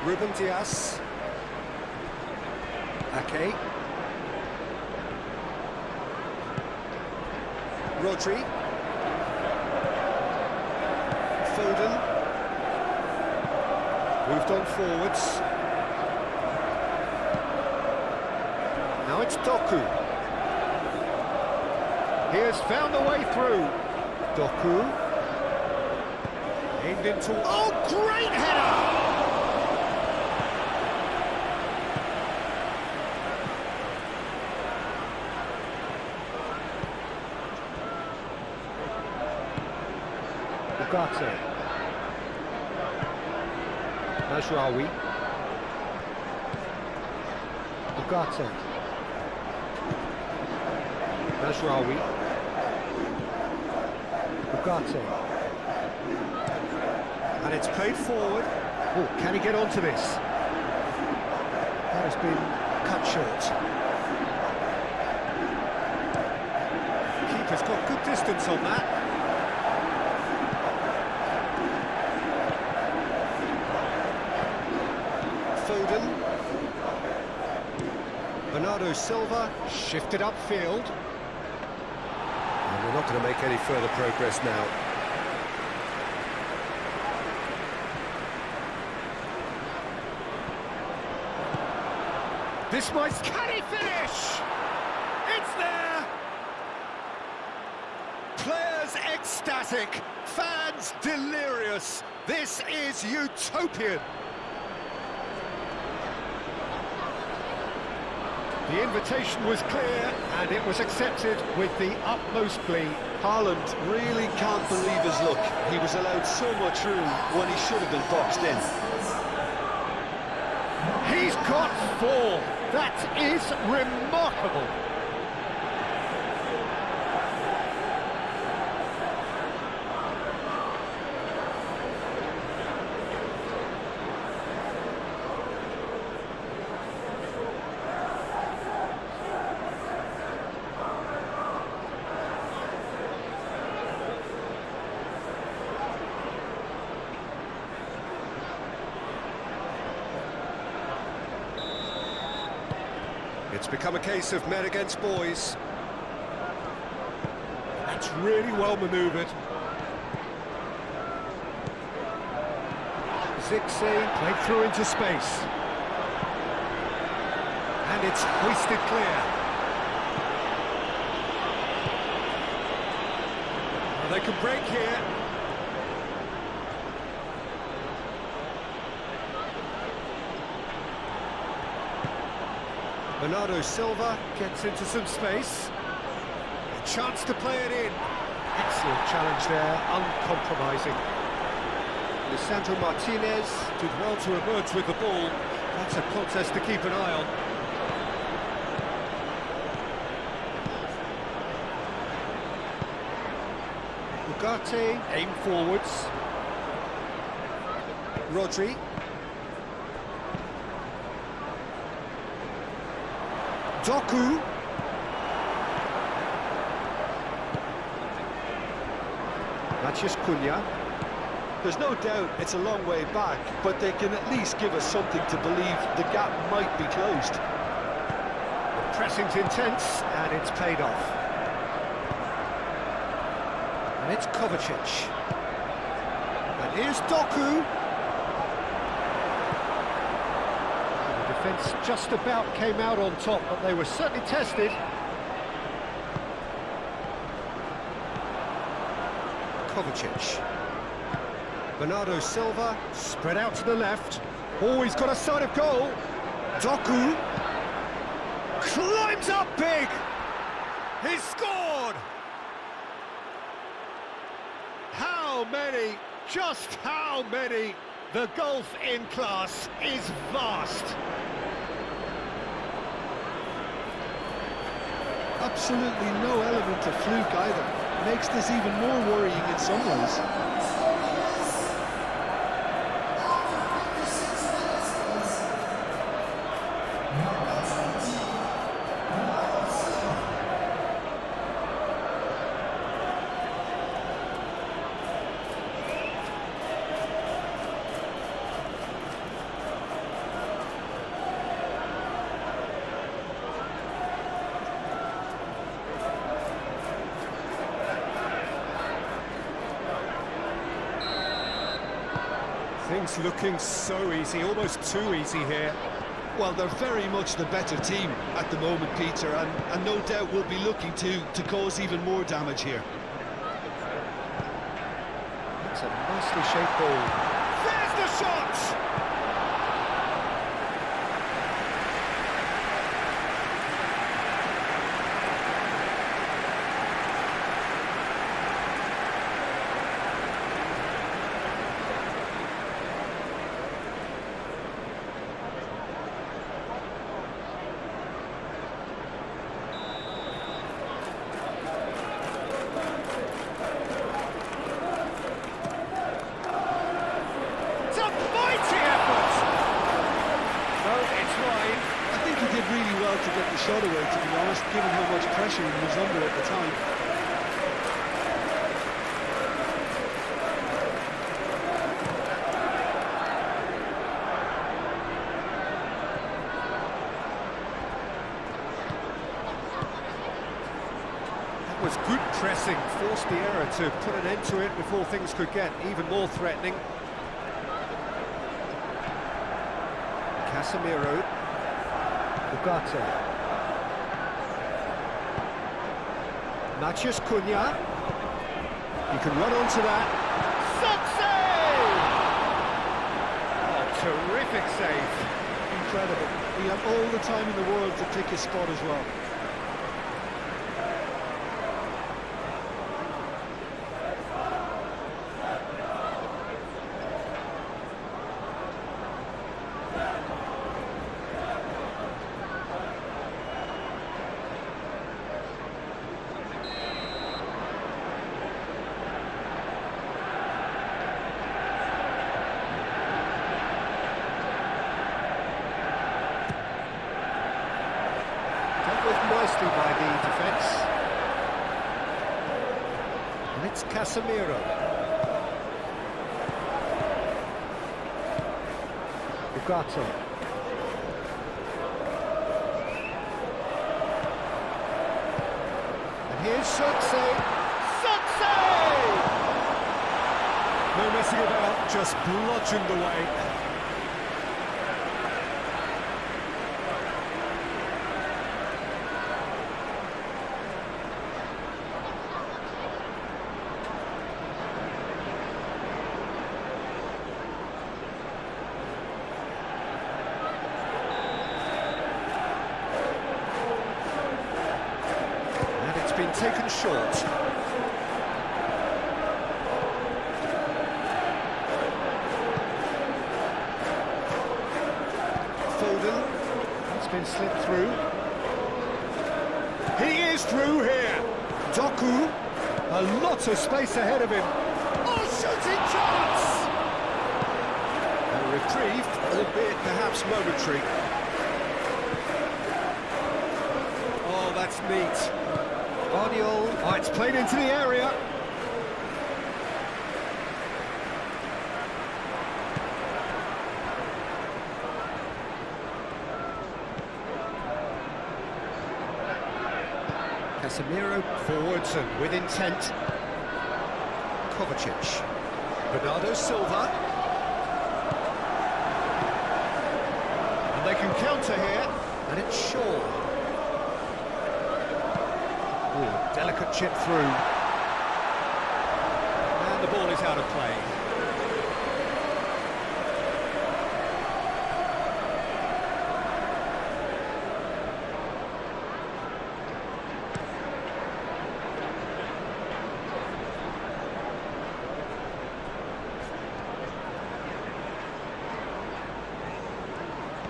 Ruben Dias. Ake. Rodri. Foden. Moved on forwards. Now it's Doku. He has found a way through. Doku. Aimed into... Oh, great header! Ugarte. Mazraoui. Ugarte. Mazraoui. Ugarte. And it's played forward. Oh, can he get onto this? That has been cut short. Keeper's got good distance on that. Foden. Bernardo Silva shifted upfield. And we're not going to make any further progress now. This might... Can he finish? It's there! ecstatic, fans delirious. This is utopian. The invitation was clear, and it was accepted with the utmost glee. Haaland really can't believe his luck. He was allowed so much room when he should have been boxed in. He's got 4. That is remarkable. It's become a case of men against boys. That's really well manoeuvred. Zigzag played through into space. And it's hoisted clear. Well, they can break here. Bernardo Silva gets into some space. A chance to play it in. Excellent challenge there, uncompromising. Lisandro Martinez did well to emerge with the ball. That's a contest to keep an eye on. Ugarte aimed forwards. Rodri. Doku. Mathias Cunha. There's no doubt it's a long way back, but they can at least give us something to believe the gap might be closed. The pressing's intense, and it's paid off. And it's Kovacic. And here's Doku. Defence just about came out on top, but they were certainly tested. Kovacic. Bernardo Silva, spread out to the left. Oh, he's got a sight of goal. Doku. Climbs up big. He's scored. How many? Just how many? The gulf in class is vast. Absolutely no element of fluke either. Makes this even more worrying in some ways. Things looking so easy, almost too easy here. Well, they're very much the better team at the moment, Peter, and no doubt will be looking to cause even more damage here. That's a nicely shaped ball. There's the shot! Really well to get the shot away, to be honest, given how much pressure he was under at the time. That was good pressing, forced the error to put an end to it before things could get even more threatening. Casemiro. Ugarte. Mathias Cunha. You can run onto that. Save! Oh, terrific save. Incredible. He had all the time in the world to pick his spot as well. Nicely by the defence. And it's Casemiro. Ugato. And here's Sukse. Sukse! No messing about, just bludgeoned away. Been taken short. Foden, it's been slipped through. He is through here. Doku, a lot of space ahead of him. Oh, shooting chance! A reprieve, albeit perhaps momentary. Oh, that's neat. Guardiola, oh, it's played into the area. Casemiro forwards and with intent. Kovacic. Bernardo Silva. And they can counter here. And it's Shaw. Ooh, delicate chip through. And the ball is out of play.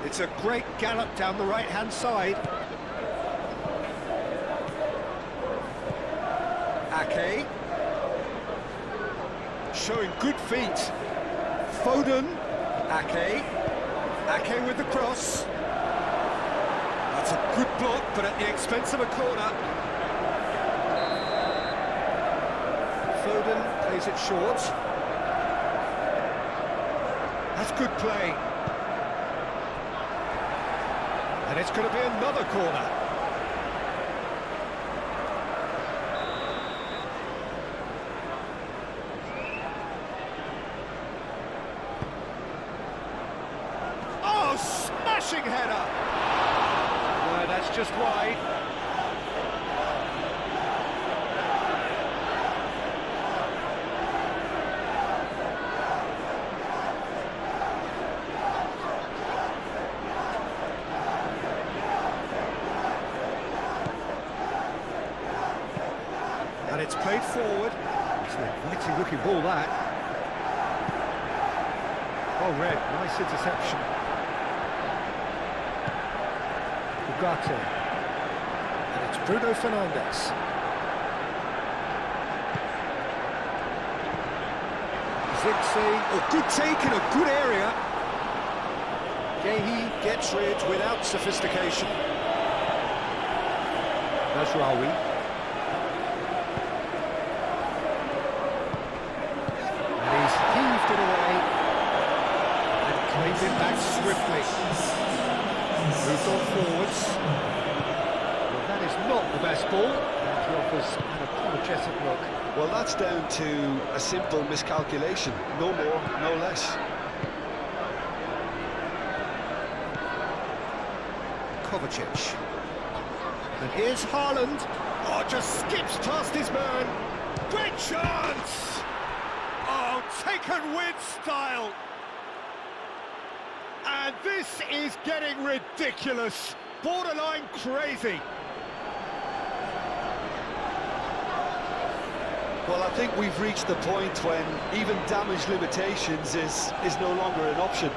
It's a great gallop down the right-hand side. Ake. Showing good feet. Foden. Ake. Ake with the cross. That's a good block, but at the expense of a corner. Foden plays it short. That's good play. And it's going to be another corner. Oh, smashing header! No, that's just wide. And it's played forward. It's an inviting looking ball, that. Oh, Red, nice interception. Ugarte. And it's Bruno Fernandes. Zixi. Oh, good take in a good area. Gehi gets rid without sophistication. Nasraoui. It away and claimed it back swiftly. Moved on forwards. Well, that is not the best ball, and he offers an apologetic look. Well, that's down to a simple miscalculation. No more, no less. Kovacic. And here's Haaland. Oh, just skips past his man. Great chance! Oh, taken with style. And this is getting ridiculous, borderline crazy. Well, I think we've reached the point when even damage limitations is no longer an option.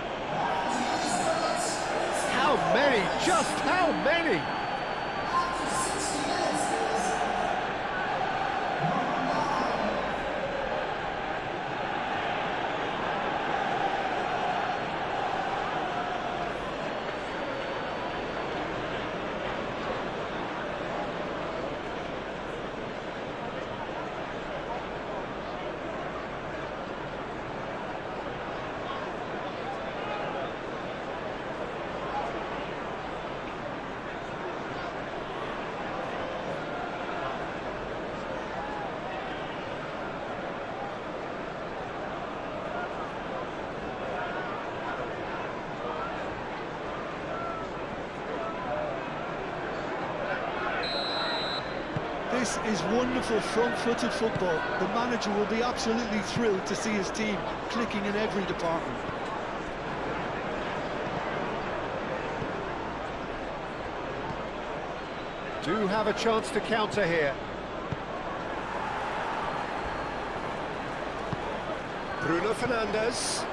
How many? Just how many? This is wonderful front-footed football. The manager will be absolutely thrilled to see his team clicking in every department. Do have a chance to counter here. Bruno Fernandes.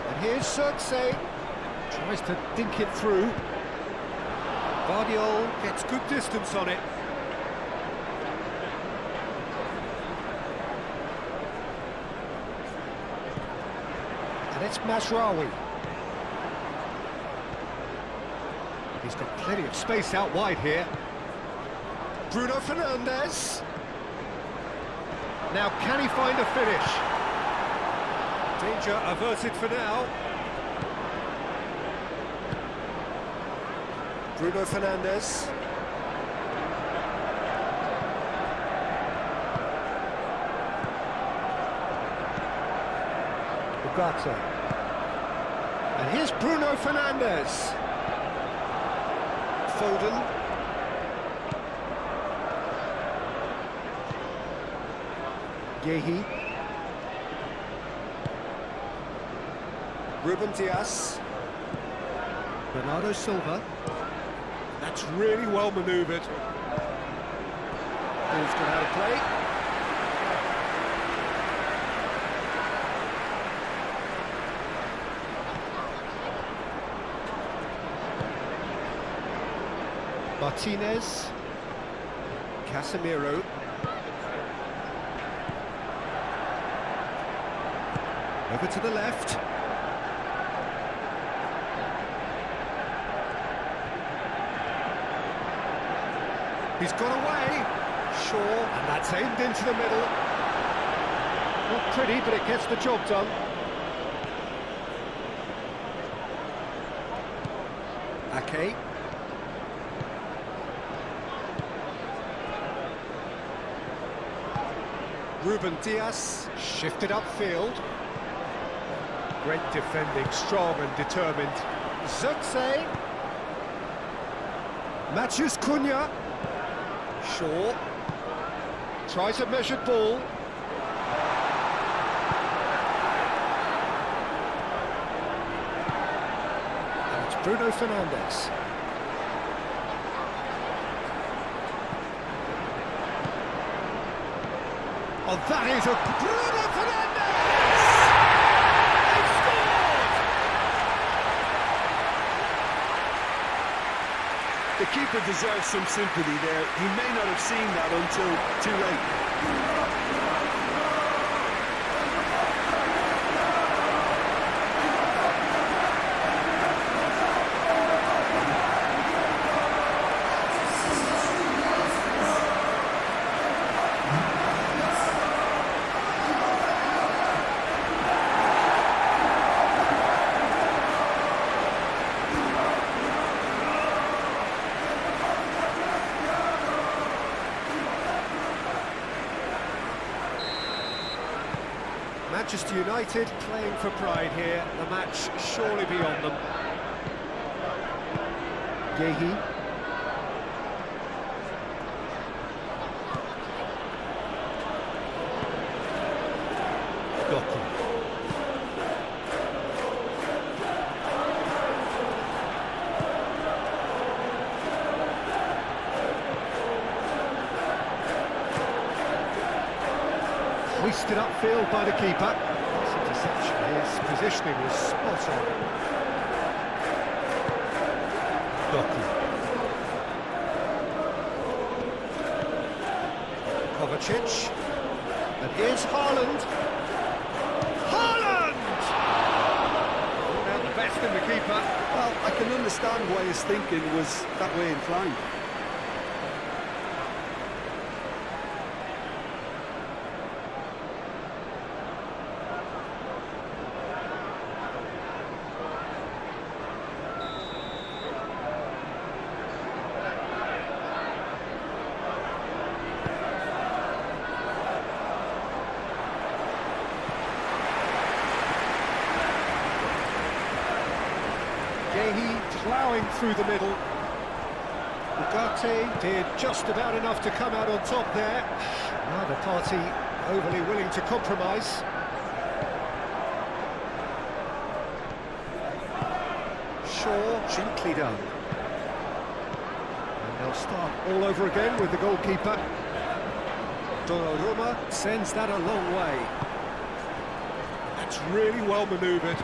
And here's Xerxes. Tries to dink it through. Guardiola gets good distance on it. And it's Mazraoui. He's got plenty of space out wide here. Bruno Fernandes. Now, can he find a finish? Danger averted for now. Bruno Fernandes. Ugarte. And here's Bruno Fernandes. Foden. Yehi. Ruben Dias. Bernardo Silva. That's really well manoeuvred. Ball's gone out of play. Martinez. Casemiro. Over to the left. He's got away. Shaw, and that's aimed into the middle. Not pretty, but it gets the job done. Ake. Ruben Dias, shifted upfield. Great defending, strong and determined. Xerxes. Matthews Cunha. Shaw. Tries a measured ball. And it's Bruno Fernandes. Oh, that is a Bruno Fernandes! They've scored! The keeper deserves some sympathy there. He may not have seen that until too late. Manchester United playing for pride here. The match surely beyond them. Yehi. Doku. Hoisted upfield by the keeper. This interception, his positioning was spot on. Doku. Kovacic. And here's Haaland. Haaland! Brought out the best in the keeper. Well, I can understand why his thinking was that way inclined. Ploughing through the middle. Ugarte did just about enough to come out on top there. Neither party overly willing to compromise. Shaw gently done. And they'll start all over again with the goalkeeper. Donnarumma sends that a long way. That's really well manoeuvred.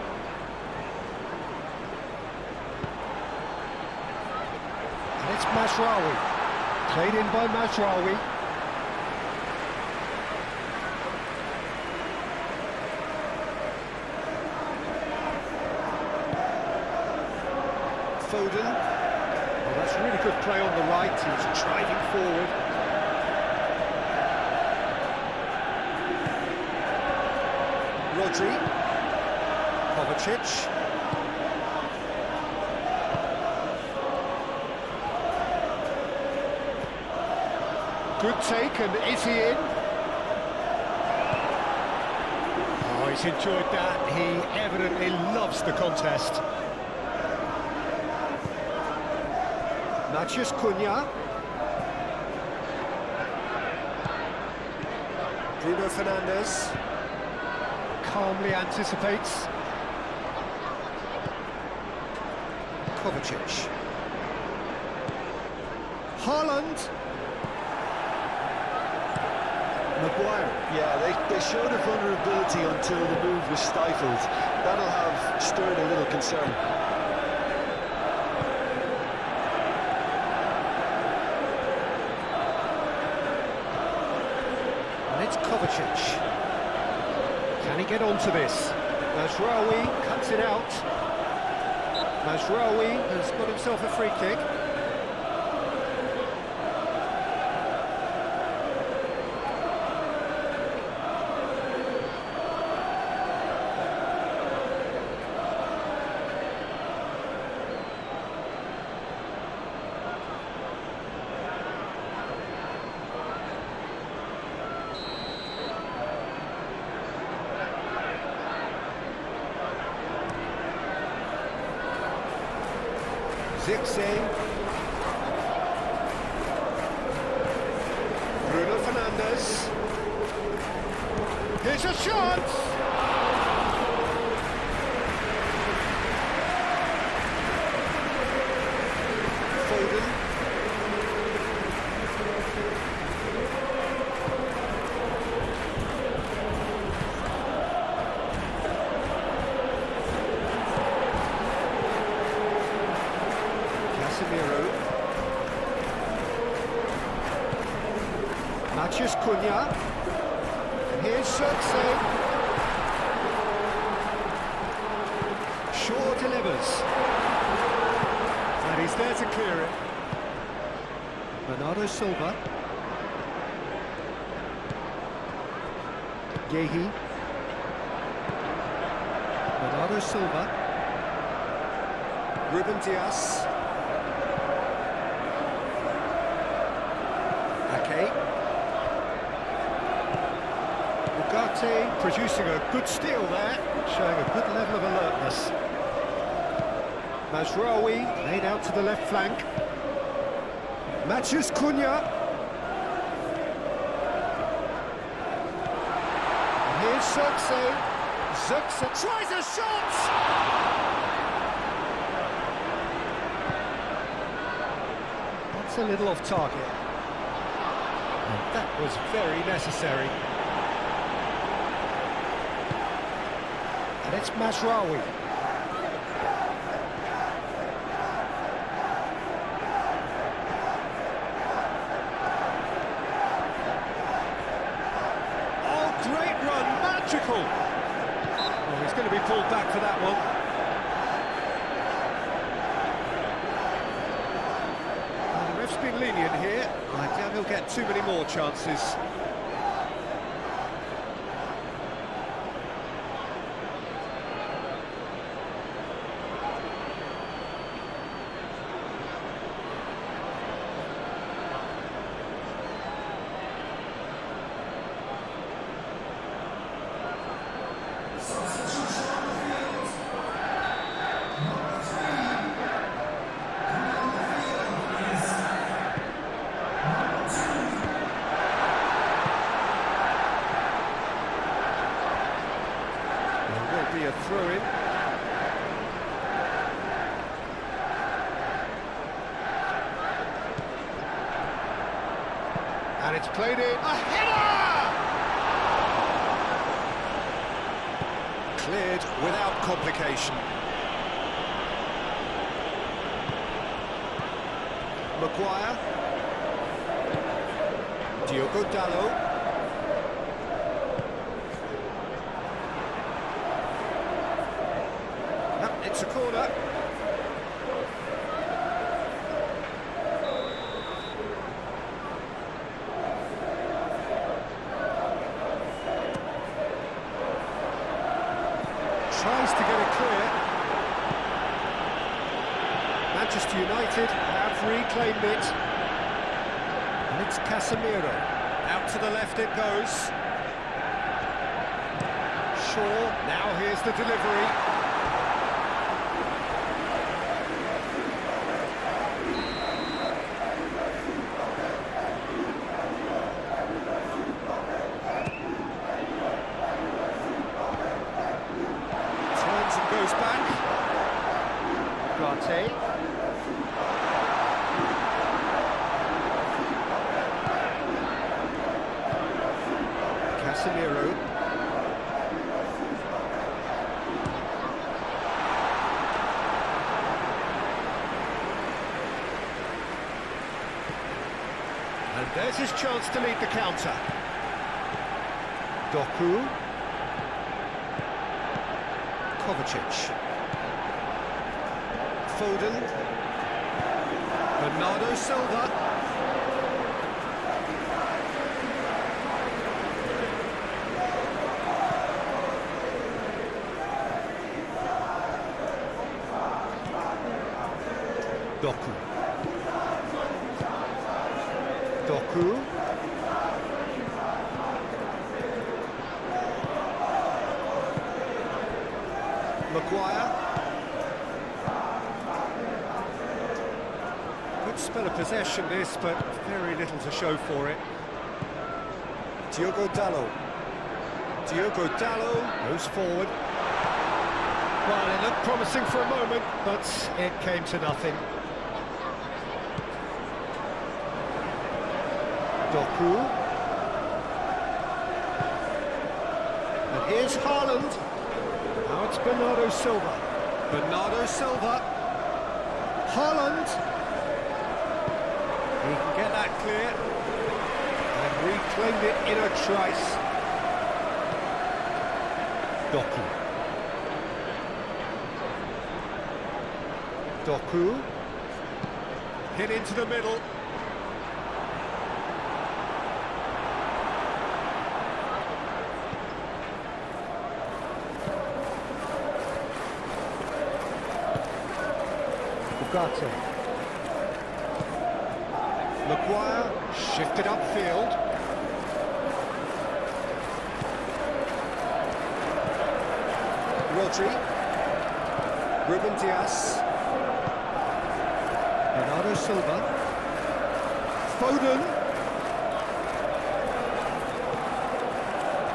It's Mazraoui, played in by Mazraoui. Foden. Well, that's really good play on the right, he's driving forward. Rodri. Kovacic. Good take, and is he in? Oh, he's enjoyed that. He evidently loves the contest. Matheus Cunha. Bruno Fernandes. Calmly anticipates. Kovacic. Haaland. Maguire. Yeah, they showed a vulnerability until the move was stifled. That'll have stirred a little concern. And it's Kovacic. Can he get onto this? Mazraoui cuts it out. Mazraoui has got himself a free kick. Zirkzee. Bruno Fernandes. Here's a shot! Foden. Matheus Cunha. And here's Zirkzee. Shaw delivers. And he's there to clear it. Bernardo Silva. Guehi. Bernardo Silva. Ruben Dias. Ugarte producing a good steal there, showing a good level of alertness. Mazraoui laid out to the left flank. Matheus Cunha. And here's Zirkzee. Zooks and tries a shot! That's a little off target. And that was very necessary. And it's Mazraoui. Oh, he's going to be pulled back for that one. Well, the ref's been lenient here. I doubt he'll get too many more chances. Be a throw-in. And it's played in. A header! Cleared without complication. Maguire. Diogo Dalot. It's a corner. Tries to get it clear. Manchester United have reclaimed it. And it's Casemiro. Out to the left it goes. Shaw, now here's the delivery. Goes back. Garte. Casemiro. And there's his chance to lead the counter. Doku. Kovacic. Foden. Bernardo Silva. Doku. Doku. Maguire. Good spell of possession this, but very little to show for it. Diogo Dalot. Diogo Dalot goes forward. Well, it looked promising for a moment, but it came to nothing. Doku. And here's Haaland. Now it's Bernardo Silva. Bernardo Silva. Haaland. He can get that clear. And reclaimed it in a trice. Doku. Doku. Hit into the middle. Garte. Maguire shifted upfield. Rodri. Ruben Dias. Bernardo Silva. Foden.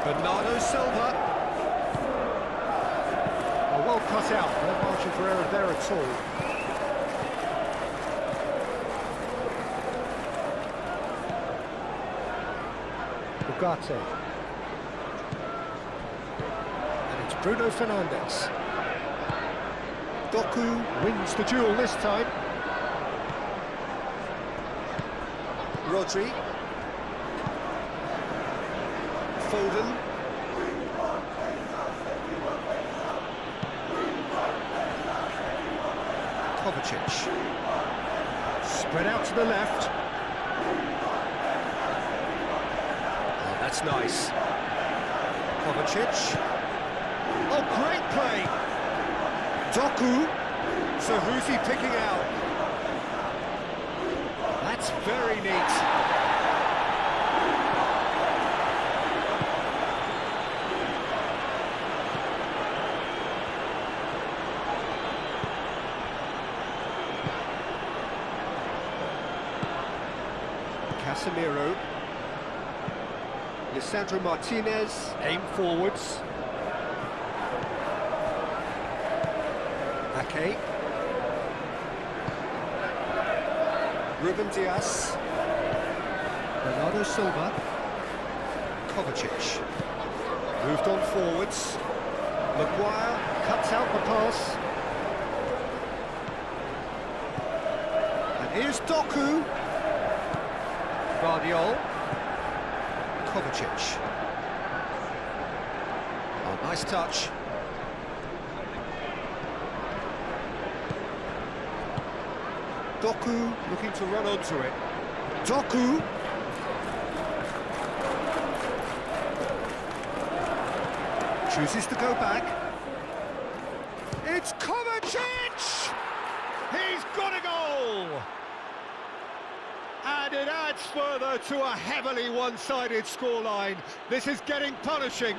Bernardo Silva. cut out. No margin for error there at all. Ugarte. And it's Bruno Fernandes. Doku wins the duel this time. Rodri. Foden. Kovacic. Spread out to the left. Oh, that's nice. Kovacic. Oh, great play. Doku. So who's he picking out? That's very neat. Casemiro. Lisandro Martinez, aim forwards. Ake. Ruben Dias. Bernardo Silva. Kovacic. Moved on forwards. Maguire cuts out the pass. And here's Doku. Guardiol. Kovacic. Oh, nice touch. Doku looking to run onto it. Doku. Chooses to go back. It's Kovacic! He's got a goal! And it adds further to a heavily one-sided scoreline. This is getting punishing.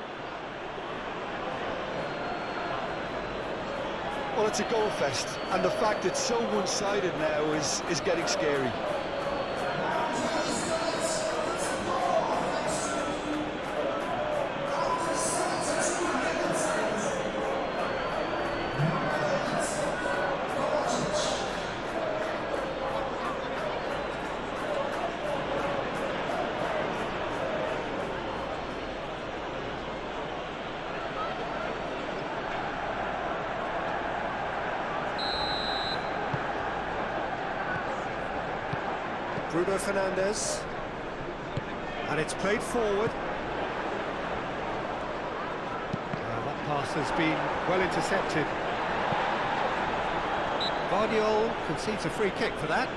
Well, it's a goal fest, and the fact it's so one-sided now is getting scary. Bruno Fernandes, and it's played forward. That pass has been well intercepted. Guardiol concedes a free kick for that.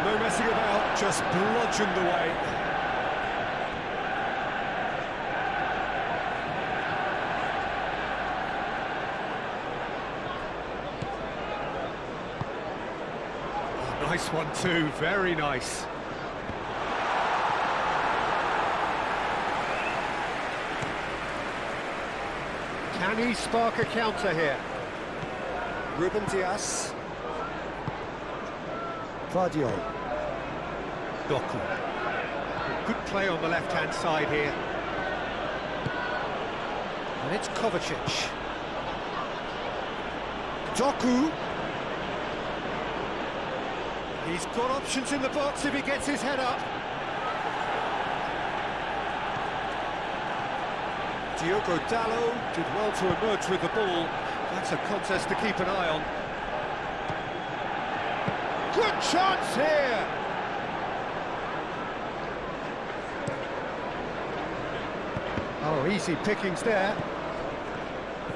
No messing about, just bludgeoned away. Oh, nice one too, very nice. Can he spark a counter here? Ruben Dias. Guardiol. Doku. Good play on the left-hand side here. And it's Kovacic. Doku. He's got options in the box if he gets his head up. Diogo Dalot did well to emerge with the ball. That's a contest to keep an eye on. Good chance here! Oh, easy pickings there.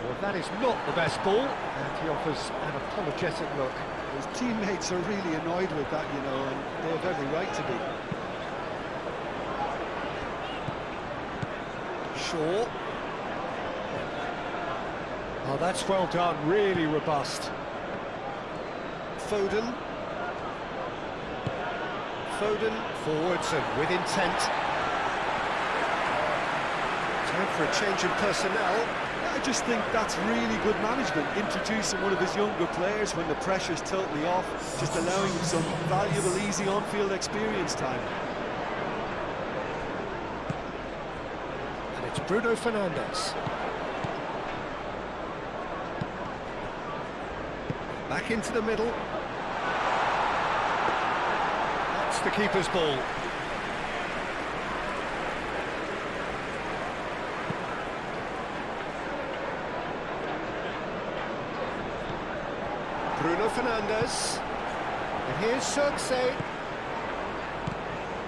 Well, that is not the best ball. And he offers an apologetic look. His teammates are really annoyed with that, you know, and they have every right to be. Shaw. Oh, that's well done, really robust. Foden. Foden, forwards and with intent. Time for a change in personnel. I just think that's really good management, introducing one of his younger players when the pressure's totally off, just allowing him some valuable, easy on-field experience time. And it's Bruno Fernandes. Back into the middle. That's the keeper's ball. Bruno Fernandes, and here's Sugse,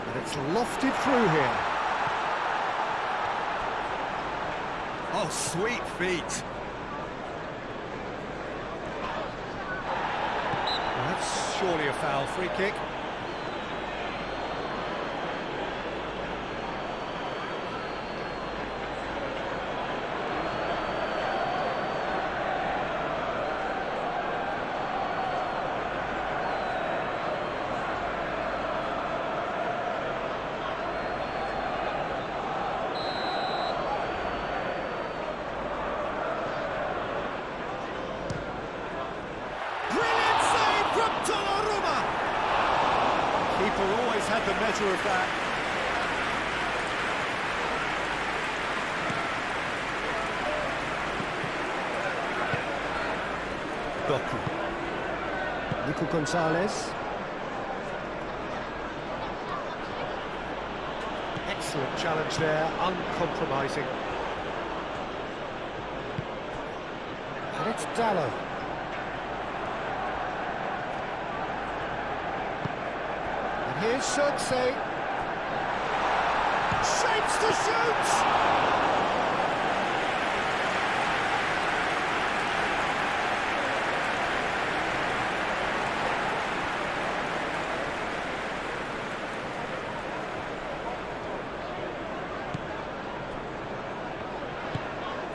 and it's lofted through here. Oh, sweet feet. Well, that's surely a foul, free kick. Keeper always had the measure of that. Doku. Nico Gonzalez. Excellent challenge there, uncompromising. And it's Dallo. Here's Sugse. Shapes to shoot!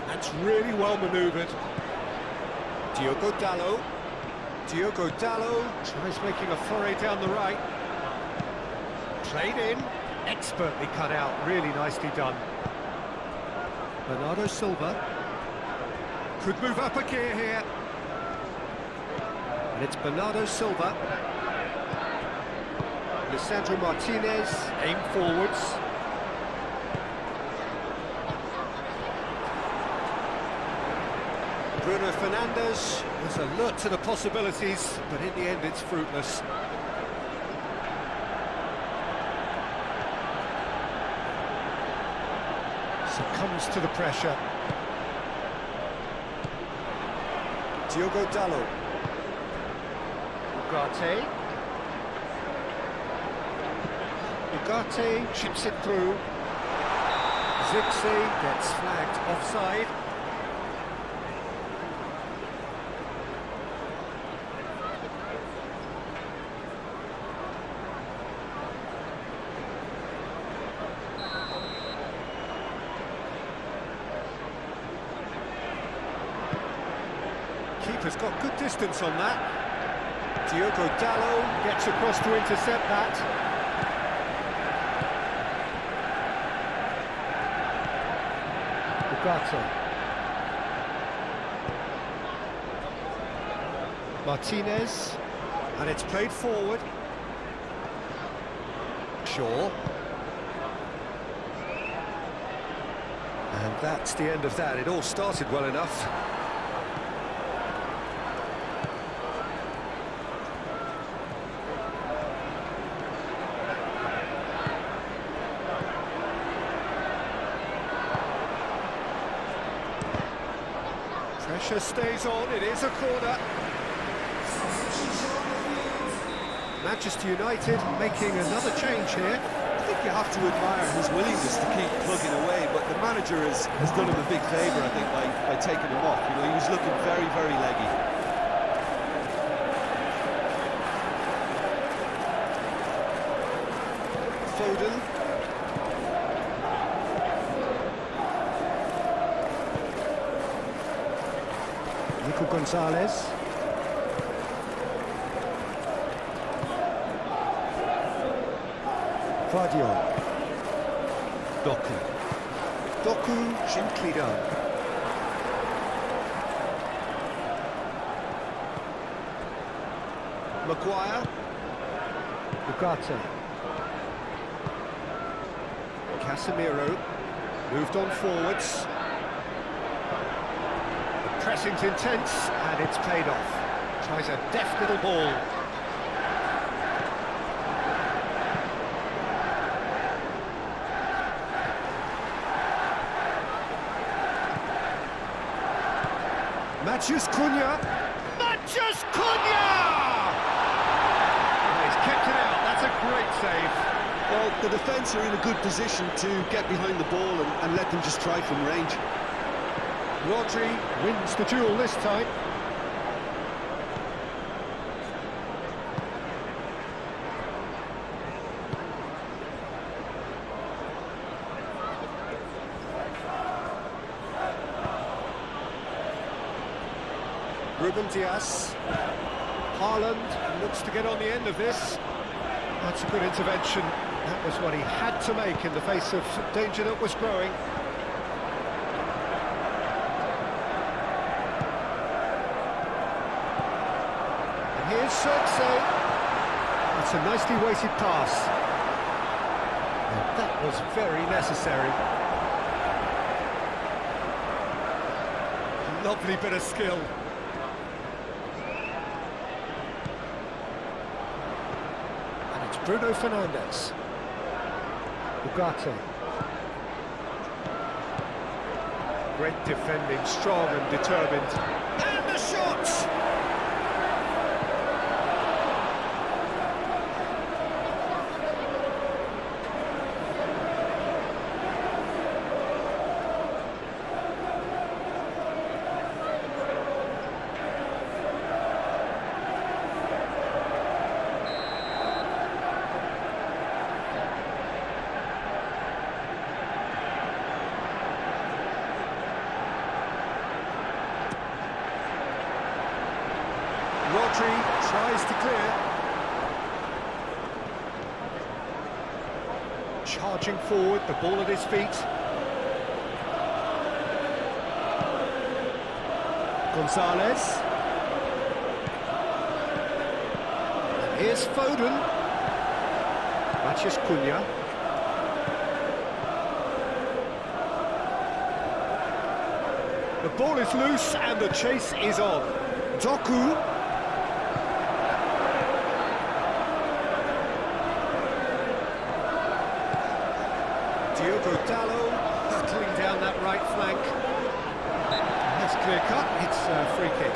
That's really well manoeuvred. Diogo Dallo. Diogo Dallo tries making a foray down the right. Played in, expertly cut out, really nicely done. Bernardo Silva could move up a gear here. And it's Bernardo Silva. Lisandro Martinez, aim forwards. Bruno Fernandes was alert to the possibilities, but in the end it's fruitless. Succumbs to the pressure. Diogo Dallo. Ugarte. Ugarte chips it through. Zirkzee gets flagged offside. Keeper's got good distance on that. Diogo Dallo gets across to intercept that. Ugarte. Martinez. And it's played forward. Shaw. And that's the end of that. It all started well enough. Pressure stays on, it is a corner. Manchester United making another change here. I think you have to admire his willingness to keep plugging away, but the manager has done him a big favour, I think, by taking him off. You know, he was looking very, very leggy. Foden. Nico Gonzalez. Doku. Doku, gently done. Maguire. Ugarte. Casemiro. Moved on forwards. The pressing's intense, and it's paid off. Tries a deft little ball. Cunha! Cunha! And he's kept it out, that's a great save. Well, the defence are in a good position to get behind the ball and let them just try from range. Rodri wins the duel this time. Ruben Dias. Haaland looks to get on the end of this. That's a good intervention. That was what he had to make in the face of danger that was growing. And here's Xerxes. That's a nicely weighted pass. And that was very necessary. Lovely bit of skill. Bruno Fernandes. Ugarte. Great defending, strong and determined. And the shot! Rodri tries to clear. Charging forward, the ball at his feet. Gonzalez. And here's Foden. Cunha. The ball is loose and the chase is on. Doku. Diogo Dalot battling down that right flank. That's clear cut, it's a free kick.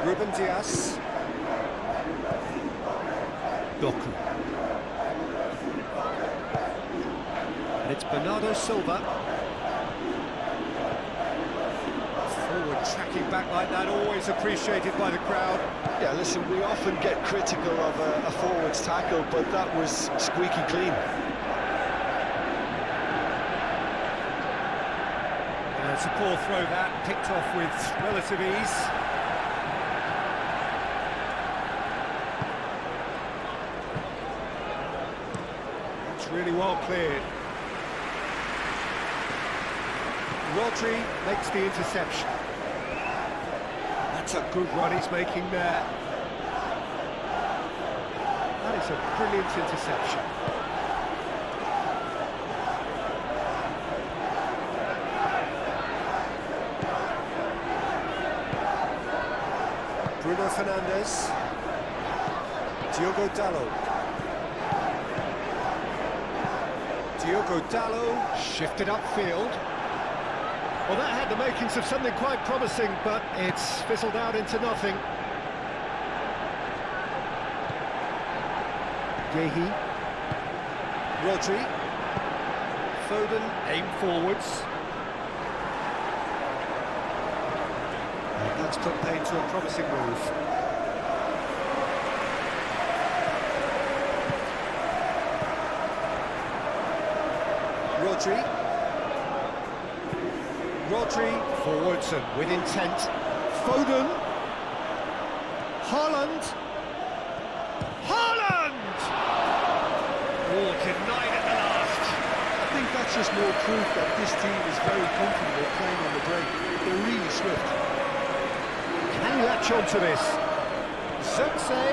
Ruben Dias. Doku. And it's Bernardo Silva. Forward tracking back like that, always appreciated by the crowd. Yeah, listen, we often get critical of a forward's tackle, but that was squeaky clean. It's a poor throw that, picked off with relative ease. Really well cleared. Rodri makes the interception. That's a good run he's making there. That is a brilliant interception. Bruno Fernandes. Diogo Dalot. Diogo Dalot shifted upfield. Well, that had the makings of something quite promising, but it's fizzled out into nothing. Yehi. Rodri. Foden, aim forwards. That's put paid to a promising move. Rodri forwards and with intent. Foden. Haaland. Oh, denied at the last. I think that's just more proof that this team is very comfortable playing on the break. They're really swift. Can he latch on to this? Zirkzee.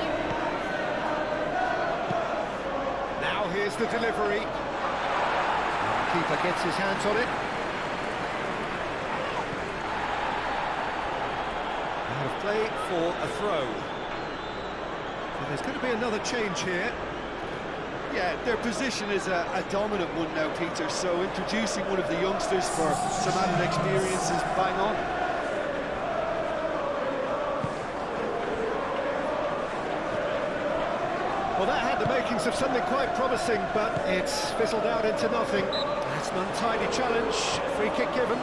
Now here's the delivery. The keeper gets his hands on it. Out of play for a throw. So there's going to be another change here. Yeah, their position is a dominant one now, Peter, so introducing one of the youngsters for some added experience is bang on. Well, that had the makings of something quite promising, but it's fizzled out into nothing. It's an untidy challenge, free kick given.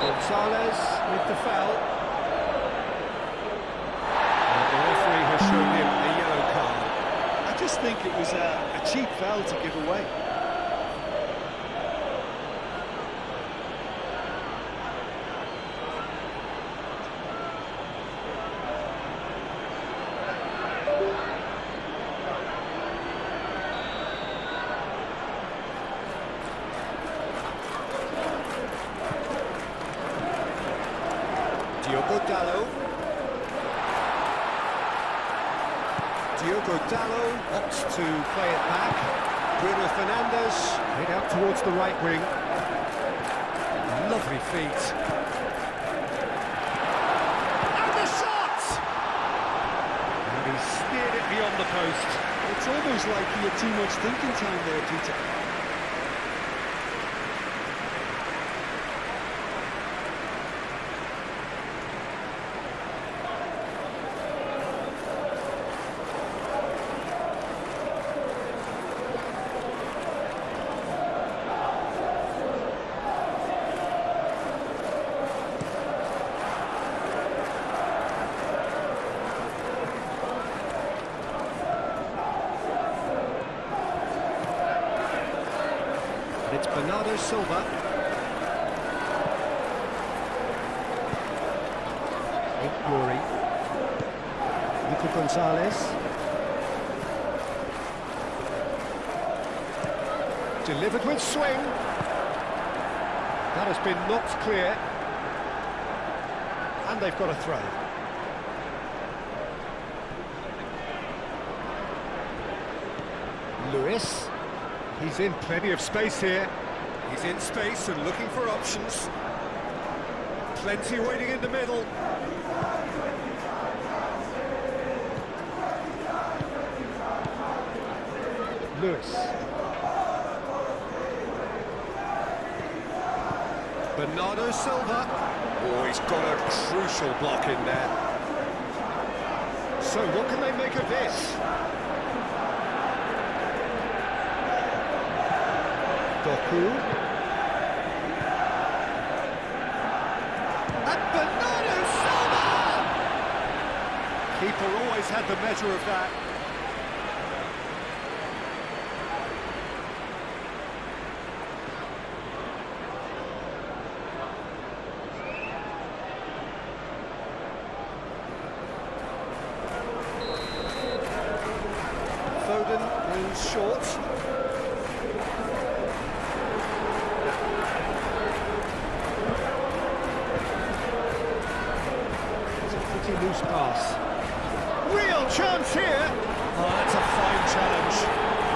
Gonzalez with the foul. And the referee has shown him a yellow card. I just think it was a cheap foul to give away. Diogo Dalot opts to play it back. Bruno Fernandes head out towards the right wing. Lovely feet. And the shot! And he steered it beyond the post. It's almost like he had too much thinking time there, Peter. It's Bernardo Silva. Glory. Nico Gonzalez. Delivered with swing. That has been knocked clear. And they've got a throw. Lewis. He's in plenty of space here. He's in space and looking for options. Plenty waiting in the middle. Lewis. Bernardo Silva. Oh, he's got a crucial block in there. So what can they make of this? Doku. And Bernardo Silva! Keeper always had the measure of that. Foden goes short. Loose pass. Real chance here. Oh, that's a fine challenge.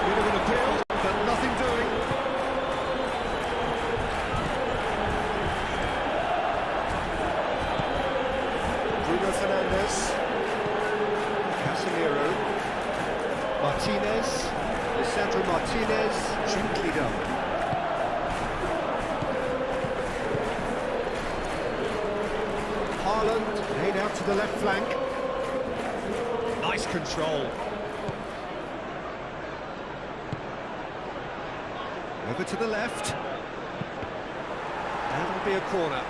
Bit of an appeal, but nothing doing. Casemiro. Martinez. Lisandro Martinez. Gently done. Haaland laid out to the left flank. Nice control. Over to the left. That'll be a corner.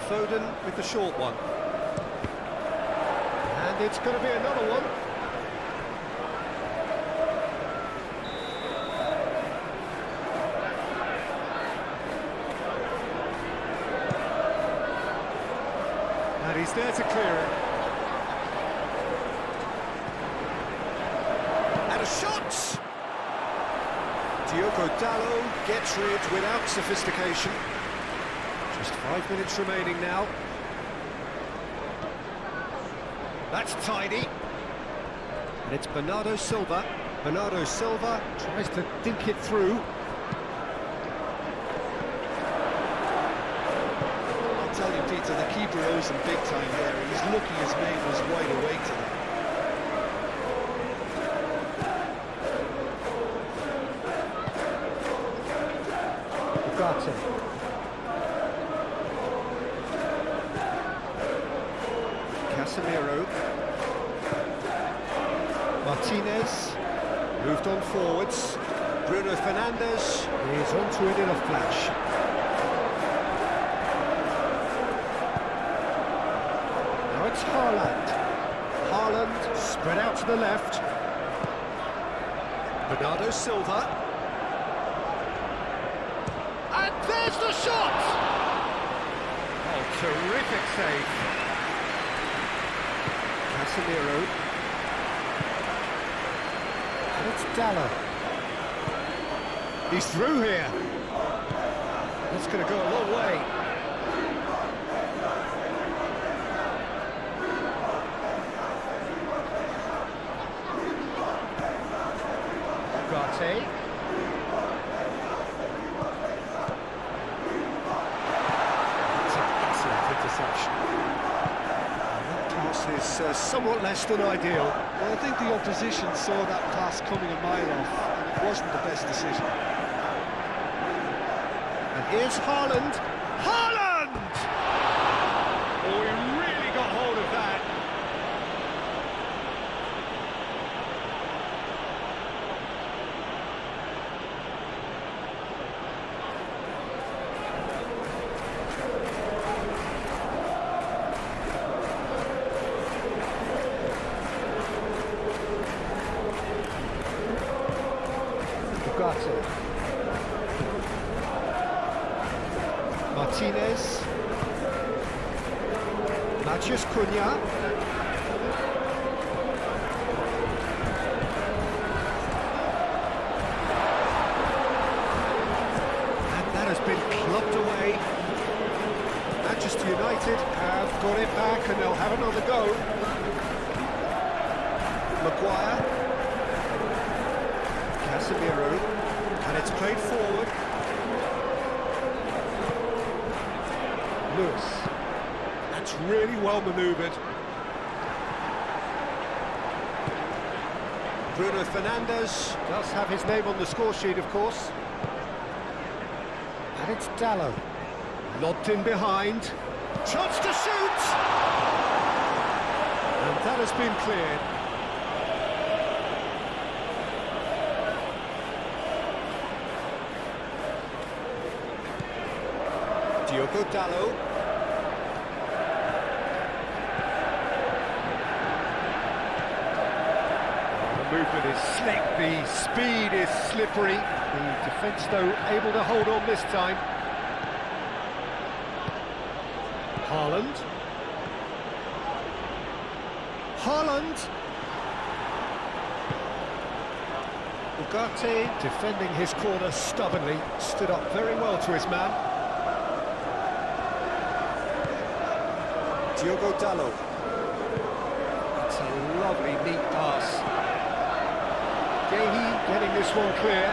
Foden with the short one. And it's going to be another one. And he's there to clear it. And a shot! Diogo Dalot gets rid without sophistication. Just 5 minutes remaining now. That's tidy. And it's Bernardo Silva. Bernardo Silva tries to dink it through. I'll tell you, Peter, the keeper owes him big time there. He's lucky his mate was wide awake to that. Casemiro. Martinez moved on forwards. Bruno Fernandes is onto it in a flash. Now it's Haaland. Haaland spread out to the left. Bernardo Silva. And there's the shot! Oh, terrific save. Casemiro. And it's Dalot. He's through here. That's going to go a long way. Ugarte. Interception. That pass is somewhat less than ideal. Well, I think the opposition saw that pass coming a mile off, and it wasn't the best decision. And here's Haaland. Haaland! Oh, he really got hold of that. Martinez. Cunha. And that has been clubbed away. Manchester United have got it back and they'll have another go. Maguire. Casemiro. And it's played forward. Lewis. That's really well manoeuvred. Bruno Fernandes does have his name on the score sheet, of course. And it's Dalot. Lobbed in behind. Chance to shoot! And that has been cleared. Diogo Dalot. The movement is slick, the speed is slippery. The defence, though, able to hold on this time. Haaland. Haaland. Ugarte defending his corner stubbornly, stood up very well to his man. Diogo Dalot. That's a lovely, neat pass. Gehi getting this one clear.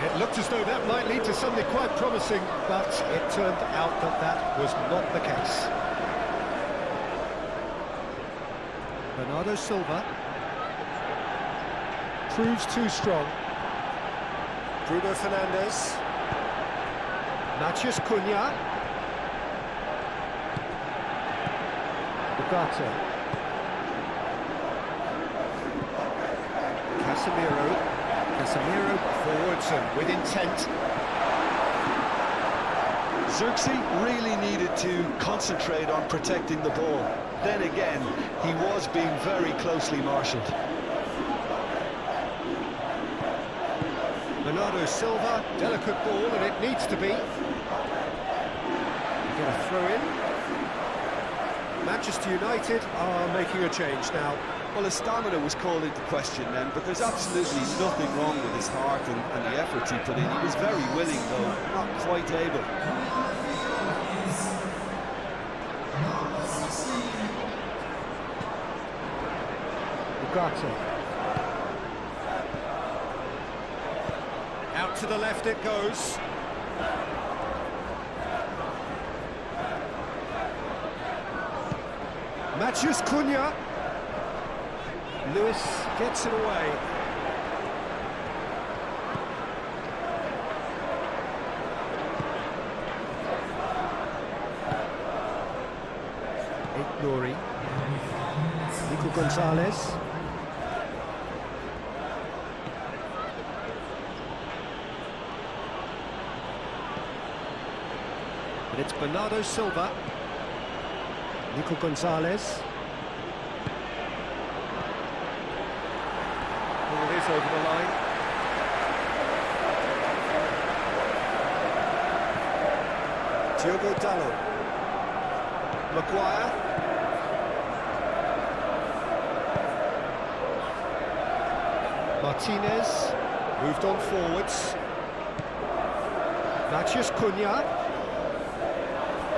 It looked as though that might lead to something quite promising, but it turned out that that was not the case. Bernardo Silva proves too strong. Bruno Fernandes. Matheus Cunha. Ugarte. Casemiro forwards and with intent. Xerxes really needed to concentrate on protecting the ball. Then again, he was being very closely marshalled. Bernardo Silva, delicate ball, and it needs to be. You get a throw in. Manchester United are making a change now. Well, his stamina was called into question then, but there's absolutely nothing wrong with his heart and the efforts he put in. He was very willing, though, not quite able. Ugarte. Out to the left it goes. Matheus Cunha. Lewis gets it away. Nori. Nico Gonzalez. And it's Bernardo Silva. Nico Gonzalez. Ball is over the line. Diogo Dalot. Maguire. Martinez. Moved on forwards. Matheus Cunha.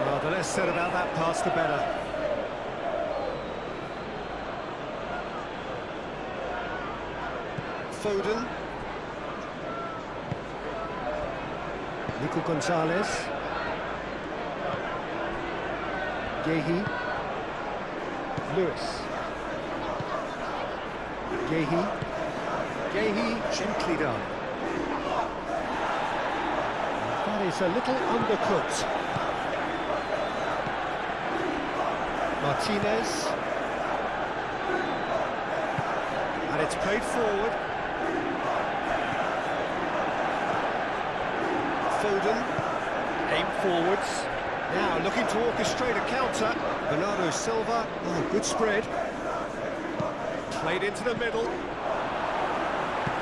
Well, the less said about that pass, the better. Foden. Nico Gonzalez. Gehi. Lewis. Gehi. Gently done. That is a little undercooked. Martinez. And it's played forward. Foden. Aim forwards. Now looking to orchestrate a counter. Bernardo Silva. Oh, good spread. Played into the middle.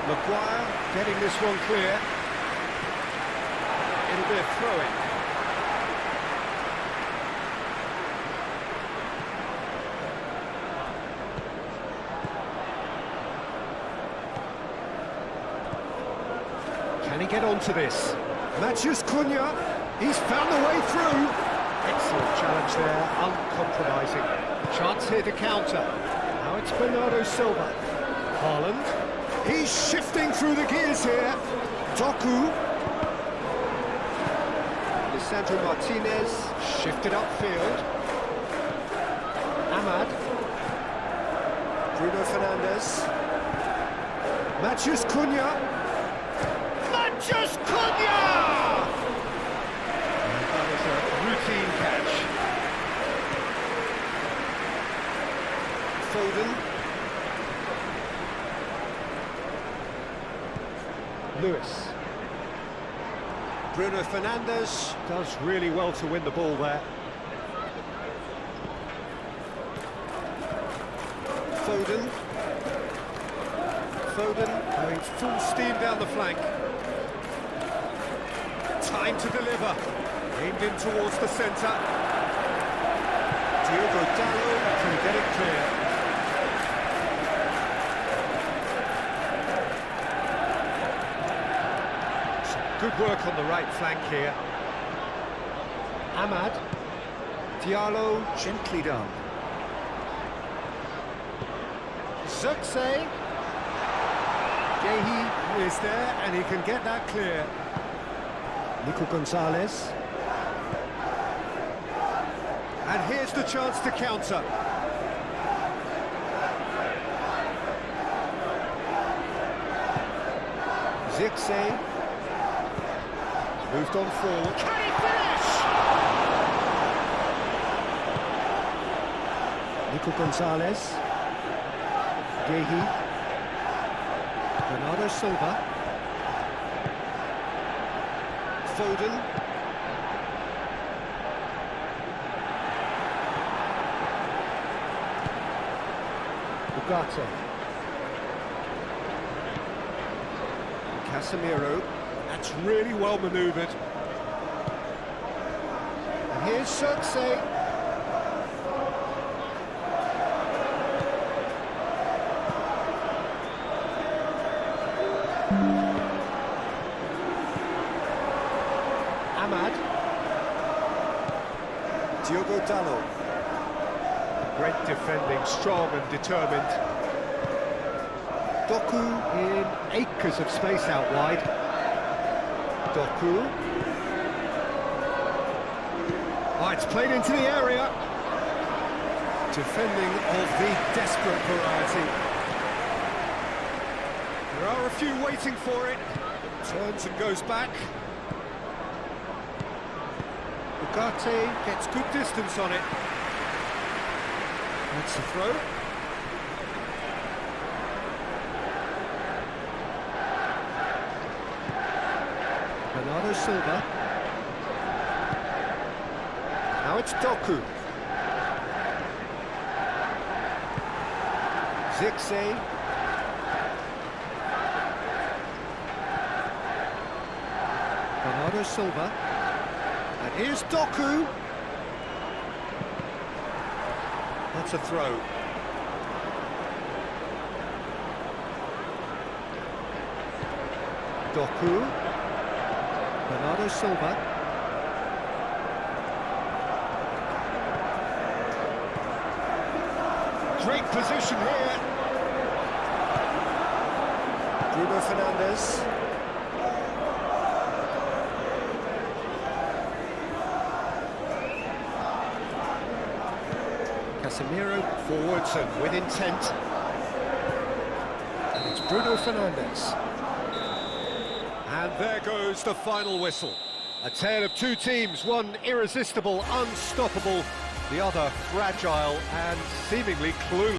Maguire getting this one clear. It'll be a throw-in. Can he get onto this? Matheus Cunha, he's found the way through. Excellent challenge there, uncompromising. Chance here to counter. Now it's Bernardo Silva. Haaland. He's shifting through the gears here. Doku. Lisandro Martinez shifted upfield. Ahmad. Bruno Fernandes. Matheus Cunha. Matheus Cunha! And that is a routine catch. Foden. Lewis. Bruno Fernandes does really well to win the ball there. Foden. Foden going full steam down the flank. Time to deliver. Aimed in towards the centre. Diogo Dalot can get it clear. Good work on the right flank here. Ahmad. Diallo, gently done. Xerxes. Gehi. is there, and he can get that clear. Nico Gonzalez. And here's the chance to counter. Zirkzee. Moved on forward. Can he finish? Nico Gonzalez. Gehi. Bernardo Silva. Foden. Ugarte. Casemiro. That's really well manoeuvred. And here's Zirkzee. Ahmad. Diogo Dalot. Great defending, strong and determined. Doku in acres of space out wide. Doku. Oh, it's played into the area. Defending of the desperate variety. There are a few waiting for it. Turns and goes back. Ugarte gets good distance on it. That's the throw. Bernardo Silva. Now it's Doku. Zirkzee. Bernardo Silva. And here's Doku. That's a throw. Doku. Bernardo Silva. Great position here. Bruno Fernandes. Casemiro forwards and with intent. And it's Bruno Fernandes. And there goes the final whistle. A tale of two teams, one irresistible, unstoppable, the other fragile and seemingly clueless.